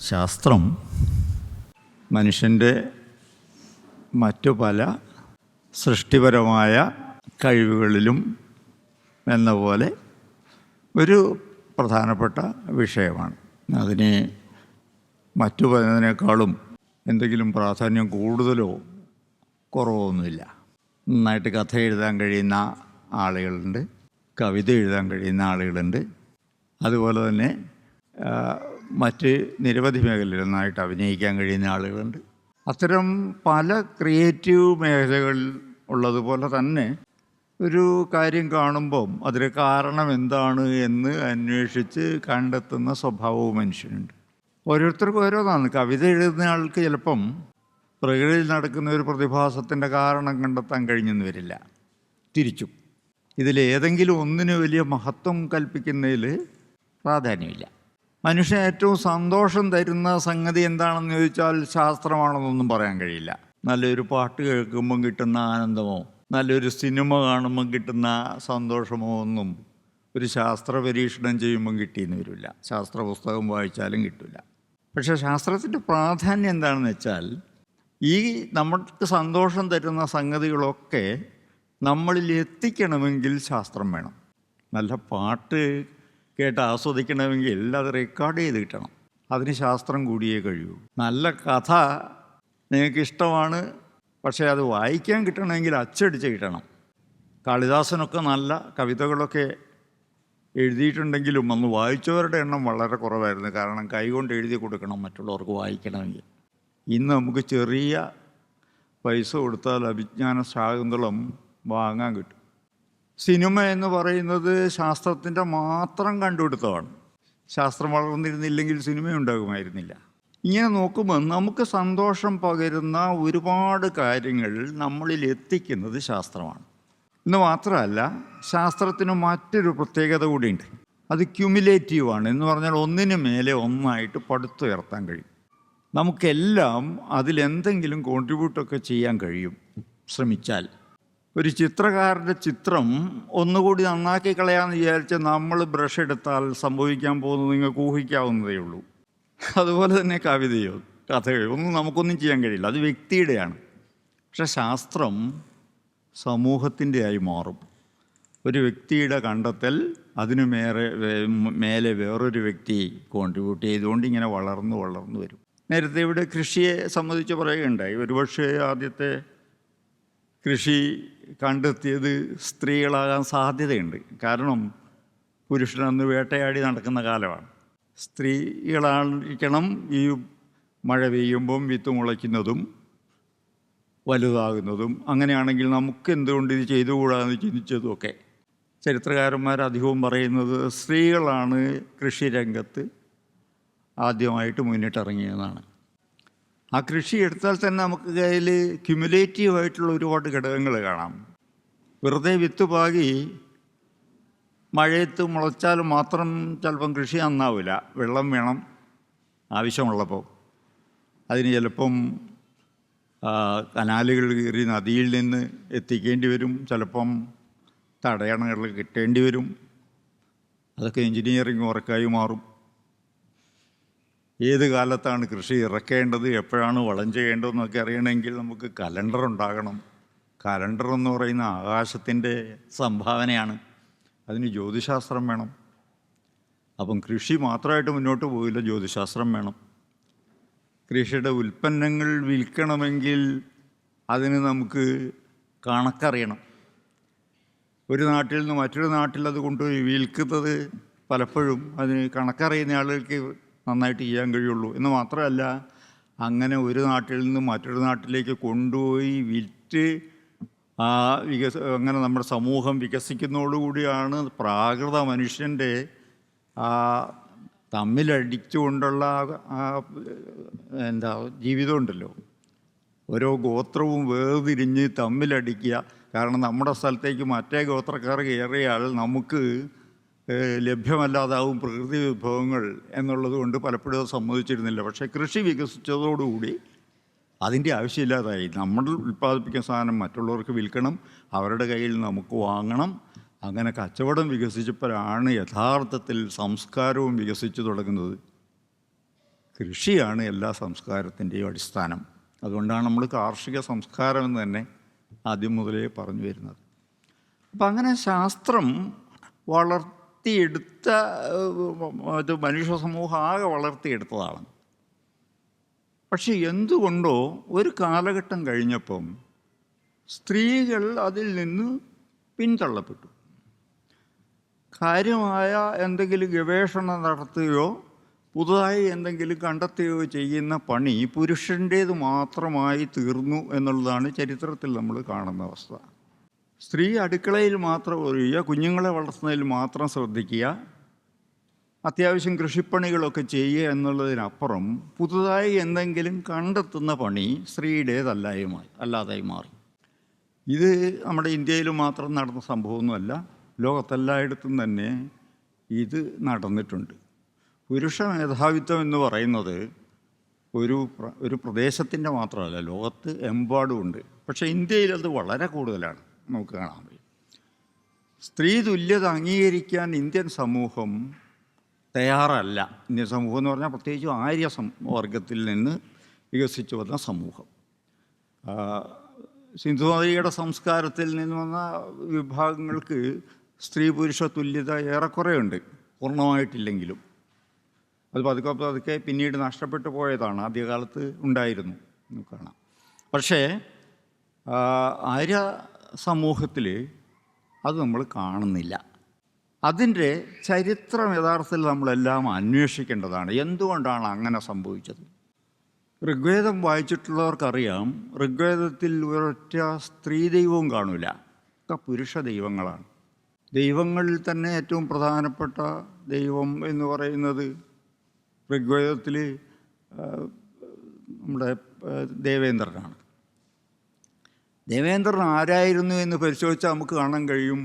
ശാസ്ത്രം മനുഷ്യൻ്റെ മറ്റു പല സൃഷ്ടിപരമായ കഴിവുകളിലും എന്ന പോലെ ഒരു പ്രധാനപ്പെട്ട വിഷയമാണ്. അതിനെ മറ്റു പലതിനേക്കാളും എന്തെങ്കിലും പ്രാധാന്യം കൂടുതലോ കുറവോ ഒന്നുമില്ല. നന്നായിട്ട് കഥ എഴുതാൻ കഴിയുന്ന ആളുകളുണ്ട്, കവിത എഴുതാൻ കഴിയുന്ന ആളുകളുണ്ട്, അതുപോലെ തന്നെ മറ്റ് നിരവധി മേഖലയിൽ നന്നായിട്ട് അഭിനയിക്കാൻ കഴിയുന്ന ആളുകളുണ്ട്. അത്തരം പല ക്രിയേറ്റീവ് മേഖലകളിൽ ഉള്ളതുപോലെ തന്നെ ഒരു കാര്യം കാണുമ്പം അതിന് കാരണം എന്താണ് എന്ന് അന്വേഷിച്ച് കണ്ടെത്തുന്ന സ്വഭാവവും മനുഷ്യനുണ്ട്. ഓരോരുത്തർക്കും ഓരോന്നാണ്. കവിത എഴുതുന്ന ആൾക്ക് ചിലപ്പം പ്രകൃതിയിൽ നടക്കുന്ന ഒരു പ്രതിഭാസത്തിൻ്റെ കാരണം കണ്ടെത്താൻ കഴിഞ്ഞെന്ന് വരില്ല. തിരിച്ചും ഇതിലേതെങ്കിലും ഒന്നിന് വലിയ മഹത്വം കൽപ്പിക്കുന്നതിൽ പ്രാധാന്യമില്ല. മനുഷ്യൻ ഏറ്റവും സന്തോഷം തരുന്ന സംഗതി എന്താണെന്ന് ചോദിച്ചാൽ ശാസ്ത്രമാണെന്നൊന്നും പറയാൻ കഴിയില്ല. നല്ലൊരു പാട്ട് കേൾക്കുമ്പം കിട്ടുന്ന ആനന്ദമോ നല്ലൊരു സിനിമ കാണുമ്പം കിട്ടുന്ന സന്തോഷമോ ഒന്നും ഒരു ശാസ്ത്ര പരീക്ഷണം ചെയ്യുമ്പം കിട്ടിയെന്ന് വരില്ല. ശാസ്ത്ര പുസ്തകം വായിച്ചാലും കിട്ടില്ല. പക്ഷേ ശാസ്ത്രത്തിൻ്റെ പ്രാധാന്യം എന്താണെന്ന് വെച്ചാൽ ഈ നമുക്ക് സന്തോഷം തരുന്ന സംഗതികളൊക്കെ നമ്മളിൽ എത്തിക്കണമെങ്കിൽ ശാസ്ത്രം വേണം. നല്ല പാട്ട് കേട്ട് ആസ്വദിക്കണമെങ്കിൽ അത് റെക്കോർഡ് ചെയ്ത് കിട്ടണം. അതിന് ശാസ്ത്രം കൂടിയേ കഴിയൂ. നല്ല കഥ നിങ്ങൾക്കിഷ്ടമാണ്, പക്ഷേ അത് വായിക്കാൻ കിട്ടണമെങ്കിൽ അച്ചടിച്ച് കിട്ടണം. കാളിദാസനൊക്കെ നല്ല കവിതകളൊക്കെ എഴുതിയിട്ടുണ്ടെങ്കിലും അന്ന് വായിച്ചവരുടെ എണ്ണം വളരെ കുറവായിരുന്നു. കാരണം കൈകൊണ്ട് എഴുതി കൊടുക്കണം മറ്റുള്ളവർക്ക് വായിക്കണമെങ്കിൽ. ഇന്ന് നമുക്ക് ചെറിയ പൈസ കൊടുത്താൽ അഭിജ്ഞാന ശാകുന്തളം വാങ്ങാൻ കിട്ടും. സിനിമ എന്ന് പറയുന്നത് ശാസ്ത്രത്തിൻ്റെ മാത്രം കണ്ടുപിടുത്തമാണ്. ശാസ്ത്രം വളർന്നിരുന്നില്ലെങ്കിൽ സിനിമ ഉണ്ടാകുമായിരുന്നില്ല. ഇങ്ങനെ നോക്കുമ്പോൾ നമുക്ക് സന്തോഷം പകരുന്ന ഒരുപാട് കാര്യങ്ങൾ നമ്മളിൽ എത്തിക്കുന്നത് ശാസ്ത്രമാണ്. എന്ന് മാത്രമല്ല, ശാസ്ത്രത്തിന് മറ്റൊരു പ്രത്യേകത കൂടിയുണ്ട്. അത് ക്യുമുലേറ്റീവാണ്. എന്ന് പറഞ്ഞാൽ ഒന്നിനു മേലെ ഒന്നായിട്ട് പടുത്തുയർത്താൻ കഴിയും. നമുക്കെല്ലാം അതിലെന്തെങ്കിലും കോൺട്രിബ്യൂട്ടൊക്കെ ചെയ്യാൻ കഴിയും ശ്രമിച്ചാൽ. ഒരു ചിത്രകാരൻ്റെ ചിത്രം ഒന്നുകൂടി നന്നാക്കി കളയാമെന്ന് വിചാരിച്ച് നമ്മൾ ബ്രഷ് എടുത്താൽ സംഭവിക്കാൻ പോകുന്നത് നിങ്ങൾക്ക് ഊഹിക്കാവുന്നതേ ഉള്ളൂ. അതുപോലെ തന്നെ കവിതയോ കഥയോ ഒന്നും നമുക്കൊന്നും ചെയ്യാൻ കഴിയില്ല. അത് വ്യക്തിയുടെയാണ്. പക്ഷെ ശാസ്ത്രം സമൂഹത്തിൻ്റെ ആയി മാറും. ഒരു വ്യക്തിയുടെ കണ്ടെത്തൽ അതിനു മേലെ വേറൊരു വ്യക്തി കോൺട്രിബ്യൂട്ട് ചെയ്തുകൊണ്ട് ഇങ്ങനെ വളർന്നു വരും. നേരത്തെ ഇവിടെ കൃഷിയെ സംബന്ധിച്ച് പറയുകയുണ്ടായി. ഒരുപക്ഷെ ആദ്യത്തെ കൃഷി കണ്ടെത്തിയത് സ്ത്രീകളാകാൻ സാധ്യതയുണ്ട്. കാരണം പുരുഷനന്ന് വേട്ടയാടി നടക്കുന്ന കാലമാണ്. സ്ത്രീകളായിരിക്കണം ഈ മഴ പെയ്യുമ്പം വിത്ത് മുളയ്ക്കുന്നതും വലുതാകുന്നതും. അങ്ങനെയാണെങ്കിൽ നമുക്ക് എന്തുകൊണ്ട് ഇത് ചെയ്തുകൂടാന്ന് ചിന്തിച്ചതുമൊക്കെ. ചരിത്രകാരന്മാർ അധികവും പറയുന്നത് സ്ത്രീകളാണ് കൃഷിരംഗത്ത് ആദ്യമായിട്ട് മുന്നിട്ടിറങ്ങിയതെന്നാണ്. ആ കൃഷി എടുത്താൽ തന്നെ നമുക്ക് കയ്യിൽ ക്യുമുലേറ്റീവായിട്ടുള്ള ഒരുപാട് ഘടകങ്ങൾ കാണാം. വെറുതെ വിത്ത് പാകി മഴയത്ത് മുളച്ചാൽ മാത്രം ചിലപ്പം കൃഷി നന്നാവില്ല. വെള്ളം വേണം ആവശ്യമുള്ളപ്പോൾ. അതിന് ചിലപ്പം കനാലുകൾ കയറി നദിയിൽ നിന്ന് എത്തിക്കേണ്ടി വരും. ചിലപ്പം തടയണകൾ കിട്ടേണ്ടി വരും. അതൊക്കെ എൻജിനീയറിങ് വർക്കായി മാറും. ഏത് കാലത്താണ് കൃഷി ഇറക്കേണ്ടത്, എപ്പോഴാണ് വളം ചെയ്യേണ്ടതെന്നൊക്കെ അറിയണമെങ്കിൽ നമുക്ക് കലണ്ടർ ഉണ്ടാകണം. കലണ്ടർ എന്ന് പറയുന്ന ആകാശത്തിൻ്റെ സംഭാവനയാണ്. അതിന് ജ്യോതിശാസ്ത്രം വേണം. അപ്പം കൃഷി മാത്രമായിട്ട് മുന്നോട്ട് പോയില്ല, ജ്യോതിശാസ്ത്രം വേണം. കൃഷിയുടെ ഉൽപ്പന്നങ്ങൾ വിൽക്കണമെങ്കിൽ അതിന് നമുക്ക് കണക്കറിയണം. ഒരു നാട്ടിൽ നിന്ന് മറ്റൊരു നാട്ടിൽ അത് കൊണ്ടുപോയി വിൽക്കുന്നത് പലപ്പോഴും അതിന് കണക്കറിയുന്ന ആളുകൾക്ക് നന്നായിട്ട് ചെയ്യാൻ കഴിയുള്ളൂ. എന്ന് മാത്രമല്ല, അങ്ങനെ ഒരു നാട്ടിൽ നിന്ന് മറ്റൊരു നാട്ടിലേക്ക് കൊണ്ടുപോയി വിറ്റ് അങ്ങനെ നമ്മുടെ സമൂഹം വികസിക്കുന്നതോടുകൂടിയാണ് പ്രാകൃത മനുഷ്യൻ്റെ തമ്മിലടിച്ചുകൊണ്ടുള്ള ജീവിതം ഉണ്ടല്ലോ. ഓരോ ഗോത്രവും വേർതിരിഞ്ഞ് തമ്മിലടിക്കുക. കാരണം നമ്മുടെ സ്ഥലത്തേക്ക് മറ്റേ ഗോത്രക്കാർ കയറിയാൽ നമുക്ക് ലഭ്യമല്ലാതാവും പ്രകൃതി വിഭവങ്ങൾ എന്നുള്ളത് കൊണ്ട് പലപ്പോഴും സമ്മതിച്ചിരുന്നില്ല. പക്ഷേ കൃഷി വികസിച്ചതോടുകൂടി അതിൻ്റെ ആവശ്യമില്ലാതായി. നമ്മൾ ഉൽപ്പാദിപ്പിക്കുന്ന സാധനം മറ്റുള്ളവർക്ക് വിൽക്കണം, അവരുടെ കയ്യിൽ നമുക്ക് വാങ്ങണം. അങ്ങനെ കച്ചവടം വികസിച്ചപ്പോഴാണ് യഥാർത്ഥത്തിൽ സംസ്കാരവും വികസിച്ചു തുടങ്ങുന്നത്. കൃഷിയാണ് എല്ലാ സംസ്കാരത്തിൻ്റെയും അടിസ്ഥാനം. അതുകൊണ്ടാണ് നമ്മൾ കാർഷിക സംസ്കാരം എന്ന് തന്നെ ആദ്യം മുതലേ പറഞ്ഞു വരുന്നത്. അപ്പം അങ്ങനെ ശാസ്ത്രം വളർത്തിയെടുത്ത ഇത് മനുഷ്യ സമൂഹം ആകെ വളർത്തിയെടുത്തതാണ്. പക്ഷെ എന്തുകൊണ്ടോ ഒരു കാലഘട്ടം കഴിഞ്ഞപ്പം സ്ത്രീകൾ അതിൽ നിന്ന് പിന്തള്ളപ്പെട്ടു. കാര്യമായ എന്തെങ്കിലും ഗവേഷണം നടത്തുകയോ പുതുതായി എന്തെങ്കിലും കണ്ടെത്തുകയോ ചെയ്യുന്ന പണി പുരുഷൻ്റേത് മാത്രമായി തീർന്നു എന്നുള്ളതാണ് ചരിത്രത്തിൽ നമ്മൾ കാണുന്ന അവസ്ഥ. സ്ത്രീ അടുക്കളയിൽ മാത്രം ഒഴിയുക, കുഞ്ഞുങ്ങളെ വളർത്തുന്നതിൽ മാത്രം ശ്രദ്ധിക്കുക, അത്യാവശ്യം കൃഷിപ്പണികളൊക്കെ ചെയ്യുക എന്നുള്ളതിനപ്പുറം പുതുതായി എന്തെങ്കിലും കണ്ടെത്തുന്ന പണി സ്ത്രീയുടേതല്ലാതായി മാറി. ഇത് നമ്മുടെ ഇന്ത്യയിൽ മാത്രം നടന്ന സംഭവമൊന്നുമല്ല, ലോകത്തെല്ലായിടത്തും തന്നെ ഇത് നടന്നിട്ടുണ്ട്. പുരുഷ മേധാവിത്വം എന്ന് പറയുന്നത് ഒരു പ്രദേശത്തിൻ്റെ മാത്രമല്ല, ലോകത്ത് എമ്പാടുമുണ്ട്. പക്ഷേ ഇന്ത്യയിൽ അത് വളരെ കൂടുതലാണ് നമുക്ക് കാണാൻ കഴിയും. സ്ത്രീ തുല്യത അംഗീകരിക്കാൻ ഇന്ത്യൻ സമൂഹം തയ്യാറല്ല. ഇന്ത്യൻ സമൂഹം എന്ന് പറഞ്ഞാൽ പ്രത്യേകിച്ചും ആര്യ വർഗത്തിൽ നിന്ന് വികസിച്ചു വന്ന സമൂഹം. സിന്ധുനദിയുടെ സംസ്കാരത്തിൽ നിന്ന് വന്ന വിഭാഗങ്ങൾക്ക് സ്ത്രീ പുരുഷ തുല്യത ഏറെക്കുറെ ഉണ്ട്, പൂർണ്ണമായിട്ടില്ലെങ്കിലും. അത് പതുക്കെ പിന്നീട് നഷ്ടപ്പെട്ടു പോയതാണ്. ആദ്യകാലത്ത് ഉണ്ടായിരുന്നു കാണാം. പക്ഷേ ആര്യ സമൂഹത്തിൽ അത് നമ്മൾ കാണുന്നില്ല. അതിൻ്റെ ചരിത്രം യഥാർത്ഥത്തിൽ നമ്മളെല്ലാം അന്വേഷിക്കേണ്ടതാണ്. എന്തുകൊണ്ടാണ് അങ്ങനെ സംഭവിച്ചത്? ഋഗ്വേദം വായിച്ചിട്ടുള്ളവർക്കറിയാം, ഋഗ്വേദത്തിൽ ഒരൊറ്റ സ്ത്രീ ദൈവവും കാണില്ല, ഒക്കെ പുരുഷ ദൈവങ്ങളാണ്. ദൈവങ്ങളിൽ തന്നെ ഏറ്റവും പ്രധാനപ്പെട്ട ദൈവം എന്ന് പറയുന്നത് ഋഗ്വേദത്തിൽ നമ്മുടെ ദേവേന്ദ്രനാണ്. ദേവേന്ദ്രൻ ആരായിരുന്നു എന്ന് പരിശോധിച്ചാൽ നമുക്ക് കാണാൻ കഴിയും,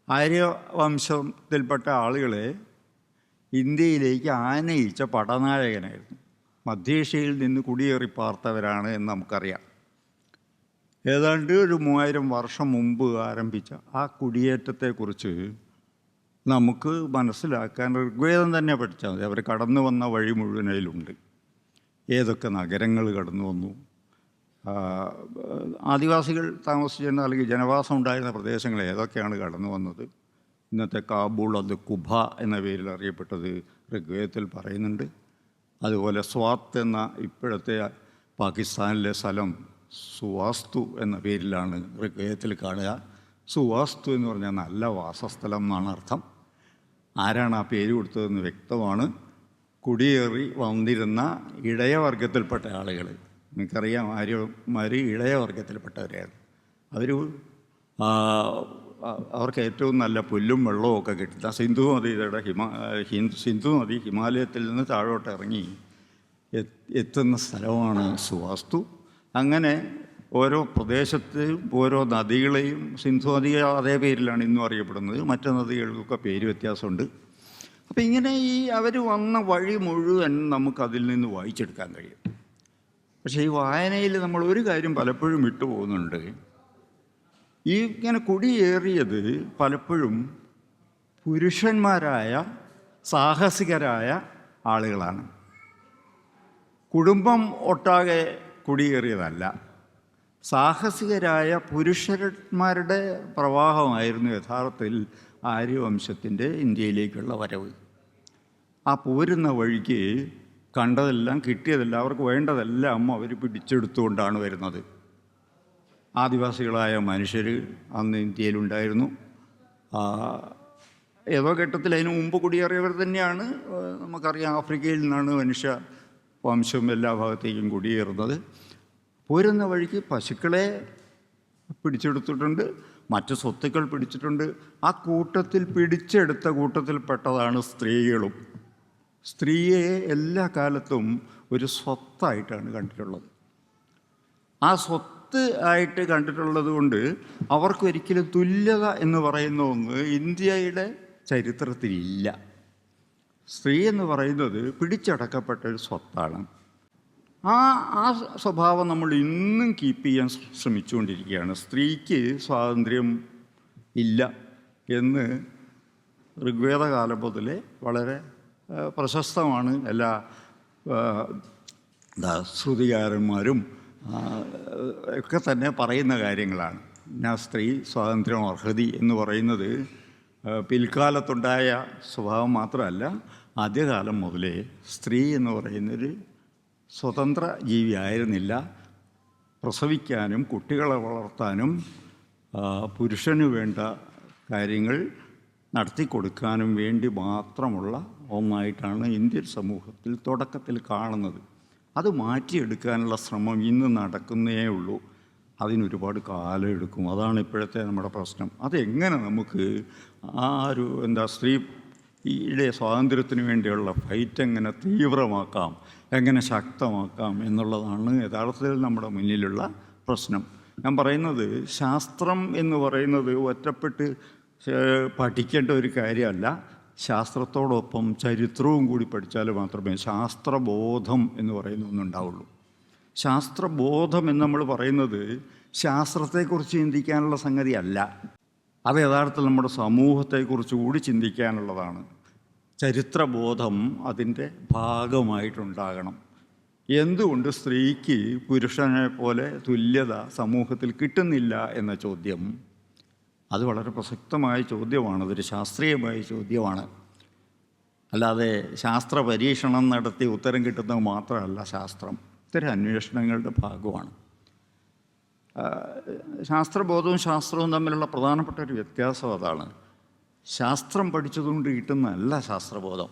ആര്യവംശത്തിൽപ്പെട്ട ആളുകളെ ഇന്ത്യയിലേക്ക് ആനയിച്ച പടനായകനായിരുന്നു. മധ്യേഷ്യയിൽ നിന്ന് കുടിയേറി പാർത്തവരാണ് എന്ന് നമുക്കറിയാം. ഏതാണ്ട് ഒരു 3000 വർഷം മുമ്പ് ആരംഭിച്ച ആ കുടിയേറ്റത്തെക്കുറിച്ച് നമുക്ക് മനസ്സിലാക്കാൻ ഋഗ്വേദം തന്നെ പഠിച്ചാൽ മതി. അവർ കടന്നു വന്ന വഴി മുഴുവനയിലുണ്ട്. ഏതൊക്കെ നഗരങ്ങൾ കടന്നു വന്നു, ആദിവാസികൾ താമസിച്ചിരുന്ന അല്ലെങ്കിൽ ജനവാസം ഉണ്ടായിരുന്ന പ്രദേശങ്ങൾ ഏതൊക്കെയാണ് കടന്നു വന്നത്. ഇന്നത്തെ കാബൂൾ, അത് കുബ എന്ന പേരിൽ അറിയപ്പെട്ടത് ഋഗ്വേദത്തിൽ പറയുന്നുണ്ട്. അതുപോലെ സ്വാത്ത് എന്ന ഇപ്പോഴത്തെ പാകിസ്ഥാനിലെ സ്ഥലം സുവാസ്തു എന്ന പേരിലാണ് ഋഗ്വേദത്തിൽ കാണുക. സുവാസ്തു എന്ന് പറഞ്ഞാൽ നല്ല വാസസ്ഥലം എന്നാണ് അർത്ഥം. ആരാണ് ആ പേര് കൊടുത്തതെന്ന് വ്യക്തമാണ്. കുടിയേറി വന്നിരുന്ന ഇടയവർഗത്തിൽപ്പെട്ട ആളുകൾ. നിങ്ങൾക്കറിയാം, ആര്യന്മാർ ഇടയവർഗത്തിൽപ്പെട്ടവരാണ്. അവർക്ക് ഏറ്റവും നല്ല പുല്ലും വെള്ളവും ഒക്കെ കിട്ടുന്ന സിന്ധു നദി ഹിമാലയത്തിൽ നിന്ന് താഴോട്ട് ഇറങ്ങി എത്തുന്ന സ്ഥലമാണ് സുവാസ്തു. അങ്ങനെ ഓരോ പ്രദേശത്തെയും ഓരോ നദികളെയും, സിന്ധു നദി അതേ പേരിലാണ് ഇന്നും അറിയപ്പെടുന്നത്, മറ്റു നദികൾക്കൊക്കെ പേര് വ്യത്യാസമുണ്ട്. അപ്പം ഇങ്ങനെ അവർ വന്ന വഴി മുഴുവൻ നമുക്കതിൽ നിന്ന് വായിച്ചെടുക്കാൻ കഴിയും. പക്ഷേ ഈ വായനയിൽ നമ്മൾ ഒരു കാര്യം പലപ്പോഴും വിട്ടുപോകുന്നുണ്ട്. ഇങ്ങനെ കുടിയേറിയത് പലപ്പോഴും പുരുഷന്മാരായ സാഹസികരായ ആളുകളാണ്. കുടുംബം ഒട്ടാകെ കുടിയേറിയതല്ല. സാഹസികരായ പുരുഷന്മാരുടെ പ്രവാഹമായിരുന്നു യഥാർത്ഥത്തിൽ ആര്യവംശത്തിൻ്റെ ഇന്ത്യയിലേക്കുള്ള വരവ്. ആ പോരുന്ന വഴിക്ക് കണ്ടതെല്ലാം കിട്ടിയതെല്ലാം അവർക്ക് വേണ്ടതെല്ലാം അവർ പിടിച്ചെടുത്തുകൊണ്ടാണ് വരുന്നത്. ആദിവാസികളായ മനുഷ്യർ അന്ന് ഇന്ത്യയിലുണ്ടായിരുന്നു. ഏതോ ഘട്ടത്തിൽ അതിനു മുമ്പ് കുടിയേറിയവർ തന്നെയാണ്. നമുക്കറിയാം, ആഫ്രിക്കയിൽ നിന്നാണ് മനുഷ്യ വംശം എല്ലാ ഭാഗത്തേക്കും കുടിയേറുന്നത്. പോരുന്ന വഴിക്ക് പശുക്കളെ പിടിച്ചെടുത്തിട്ടുണ്ട്, മറ്റ് സ്വത്തുക്കൾ പിടിച്ചിട്ടുണ്ട്. ആ കൂട്ടത്തിൽ പിടിച്ചെടുത്ത കൂട്ടത്തിൽപ്പെട്ടതാണ് സ്ത്രീകളും. സ്ത്രീയെ എല്ലാ കാലത്തും ഒരു സ്വത്തായിട്ടാണ് കണ്ടിട്ടുള്ളത്. ആ സ്വത്ത് ആയിട്ട് കണ്ടിട്ടുള്ളത് കൊണ്ട് അവർക്കൊരിക്കലും തുല്യത എന്ന് പറയുന്ന ഒന്ന് ഇന്ത്യയുടെ ചരിത്രത്തിലില്ല. സ്ത്രീ എന്ന് പറയുന്നത് പിടിച്ചടക്കപ്പെട്ട ഒരു സ്വത്താണ്. ആ സ്വഭാവം നമ്മൾ ഇന്നും കീപ്പ് ചെയ്യാൻ ശ്രമിച്ചുകൊണ്ടിരിക്കുകയാണ്. സ്ത്രീക്ക് സ്വാതന്ത്ര്യം ഇല്ല എന്ന് ഋഗ്വേദകാലം മുതലേ വളരെ പ്രശസ്തമാണ്. എല്ലാ ശ്രുതികാരന്മാരും ഒക്കെ തന്നെ പറയുന്ന കാര്യങ്ങളാണ്. സ്ത്രീ സ്വാതന്ത്ര്യം അർഹതി എന്ന് പറയുന്നത് പിൽക്കാലത്തുണ്ടായ സ്വഭാവം മാത്രമല്ല, ആദ്യകാലം മുതലേ സ്ത്രീ എന്ന് പറയുന്നൊരു സ്വതന്ത്ര ജീവി ആയിരുന്നില്ല. പ്രസവിക്കാനും കുട്ടികളെ വളർത്താനും പുരുഷന് വേണ്ട കാര്യങ്ങൾ നടത്തിക്കൊടുക്കാനും വേണ്ടി മാത്രമുള്ള ഒന്നായിട്ടാണ് ഇന്ത്യൻ സമൂഹത്തിൽ തുടക്കത്തിൽ കാണുന്നത്. അത് മാറ്റിയെടുക്കാനുള്ള ശ്രമം ഇന്ന് നടക്കുന്നേ ഉള്ളൂ. അതിനൊരുപാട് കാലം എടുക്കും. അതാണ് ഇപ്പോഴത്തെ നമ്മുടെ പ്രശ്നം. അതെങ്ങനെ നമുക്ക് ആ ഒരു സ്ത്രീയുടെ സ്വാതന്ത്ര്യത്തിന് വേണ്ടിയുള്ള ഫൈറ്റ് എങ്ങനെ തീവ്രമാക്കാം, എങ്ങനെ ശക്തമാക്കാം എന്നുള്ളതാണ് യഥാർത്ഥത്തിൽ നമ്മുടെ മുന്നിലുള്ള പ്രശ്നം. ഞാൻ പറയുന്നത്, ശാസ്ത്രം എന്ന് പറയുന്നത് ഒറ്റപ്പെട്ട് പഠിക്കേണ്ട ഒരു കാര്യമല്ല. ശാസ്ത്രത്തോടൊപ്പം ചരിത്രവും കൂടി പഠിച്ചാൽ മാത്രമേ ശാസ്ത്രബോധം എന്ന് പറയുന്ന ഒന്നുണ്ടാവുള്ളൂ. ശാസ്ത്രബോധം എന്ന് നമ്മൾ പറയുന്നത് ശാസ്ത്രത്തെക്കുറിച്ച് ചിന്തിക്കാനുള്ള സംഗതിയല്ല. അത് യഥാർത്ഥത്തിൽ നമ്മുടെ സമൂഹത്തെക്കുറിച്ച് കൂടി ചിന്തിക്കാനുള്ളതാണ്. ചരിത്രബോധം അതിൻ്റെ ഭാഗമായിട്ടുണ്ടാകണം. എന്തുകൊണ്ട് സ്ത്രീക്ക് പുരുഷനെ പോലെ തുല്യത സമൂഹത്തിൽ കിട്ടുന്നില്ല എന്ന ചോദ്യം, അത് വളരെ പ്രസക്തമായ ചോദ്യമാണ്. അതൊരു ശാസ്ത്രീയമായ ചോദ്യമാണ്. അല്ലാതെ ശാസ്ത്ര പരീക്ഷണം നടത്തി ഉത്തരം കിട്ടുന്നത് മാത്രമല്ല ശാസ്ത്രം. ഇത്തരം അന്വേഷണങ്ങളുടെ ഭാഗമാണ്. ശാസ്ത്രബോധവും ശാസ്ത്രവും തമ്മിലുള്ള പ്രധാനപ്പെട്ട ഒരു വ്യത്യാസം അതാണ്. ശാസ്ത്രം പഠിച്ചതുകൊണ്ട് കിട്ടുന്നതല്ല ശാസ്ത്രബോധം.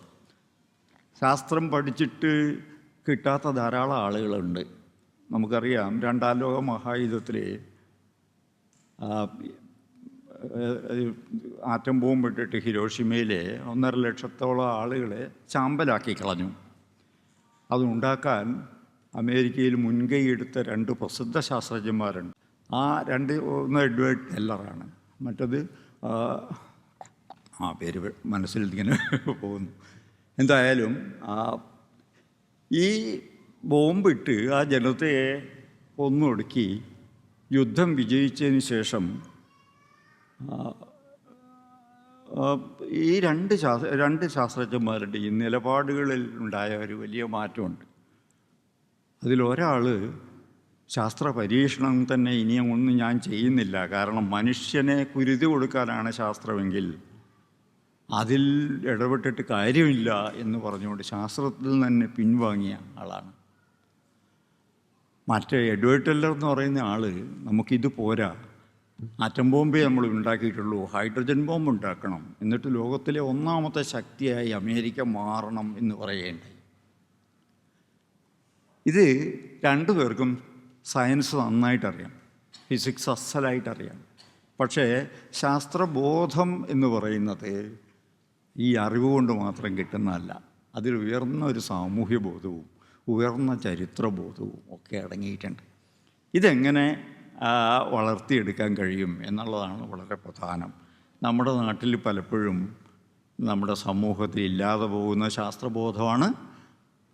ശാസ്ത്രം പഠിച്ചിട്ട് കിട്ടാത്ത ധാരാളം ആളുകളുണ്ട്. നമുക്കറിയാം, രണ്ടാം ലോക മഹായുദ്ധത്തിൽ ആറ്റം ബോംബിട്ടിട്ട് ഹിരോഷിമയിലെ 1.5 ലക്ഷത്തോളം ആളുകളെ ചാമ്പലാക്കി കളഞ്ഞു. അതുണ്ടാക്കാൻ അമേരിക്കയിൽ മുൻകൈയെടുത്ത 2 പ്രസിദ്ധ ശാസ്ത്രജ്ഞന്മാരുണ്ട്. ഒന്ന് എഡ്വേർഡ് ടെല്ലറാണ്, മറ്റത് പേര് മനസ്സിൽ ഇങ്ങനെ പോകുന്നു. എന്തായാലും ഈ ബോംബിട്ട് ആ ജനതയെ കൊന്നൊടുക്കി യുദ്ധം വിജയിച്ചതിന് ശേഷം ഈ രണ്ട് ശാസ്ത്രജ്ഞന്മാരുടെ ഈ നിലപാടുകളിൽ ഉണ്ടായ ഒരു വലിയ മാറ്റമുണ്ട്. അതിലൊരാൾ ശാസ്ത്ര പരീക്ഷണം തന്നെ ഇനിയൊന്നും ഞാൻ ചെയ്യുന്നില്ല, കാരണം മനുഷ്യനെ കുരുതി കൊടുക്കാനാണ് ശാസ്ത്രമെങ്കിൽ അതിൽ ഇടപെട്ടിട്ട് കാര്യമില്ല എന്ന് പറഞ്ഞുകൊണ്ട് ശാസ്ത്രത്തിൽ തന്നെ പിൻവാങ്ങിയ ആളാണ്. മറ്റേ എഡ്വേർഡ് ടെല്ലർ എന്ന് പറയുന്ന ആൾ, നമുക്കിത് പോരാ, ആറ്റം ബോംബേ നമ്മൾ ഉണ്ടാക്കിയിട്ടുള്ളൂ, ഹൈഡ്രജൻ ബോംബ് ഉണ്ടാക്കണം, എന്നിട്ട് ലോകത്തിലെ 1ാമത്തെ ശക്തിയായി അമേരിക്ക മാറണം എന്ന് പറയേണ്ടായി. ഇത് 2 പേർക്കും സയൻസ് നന്നായിട്ടറിയാം, ഫിസിക്സ് അസലായിട്ടറിയാം. പക്ഷേ ശാസ്ത്രബോധം എന്ന് പറയുന്നത് ഈ അറിവ് കൊണ്ട് മാത്രം കിട്ടുന്നതല്ല. അതിൽ ഉയർന്ന ഒരു സാമൂഹ്യ ബോധവും ഉയർന്ന ചരിത്രബോധവും ഒക്കെ അടങ്ങിയിട്ടുണ്ട്. ഇതെങ്ങനെ വളർത്തിയെടുക്കാൻ കഴിയും എന്നുള്ളതാണ് വളരെ പ്രധാനം. നമ്മുടെ നാട്ടിൽ പലപ്പോഴും നമ്മുടെ സമൂഹത്തിൽ ഇല്ലാതെ പോകുന്ന ശാസ്ത്രബോധമാണ്.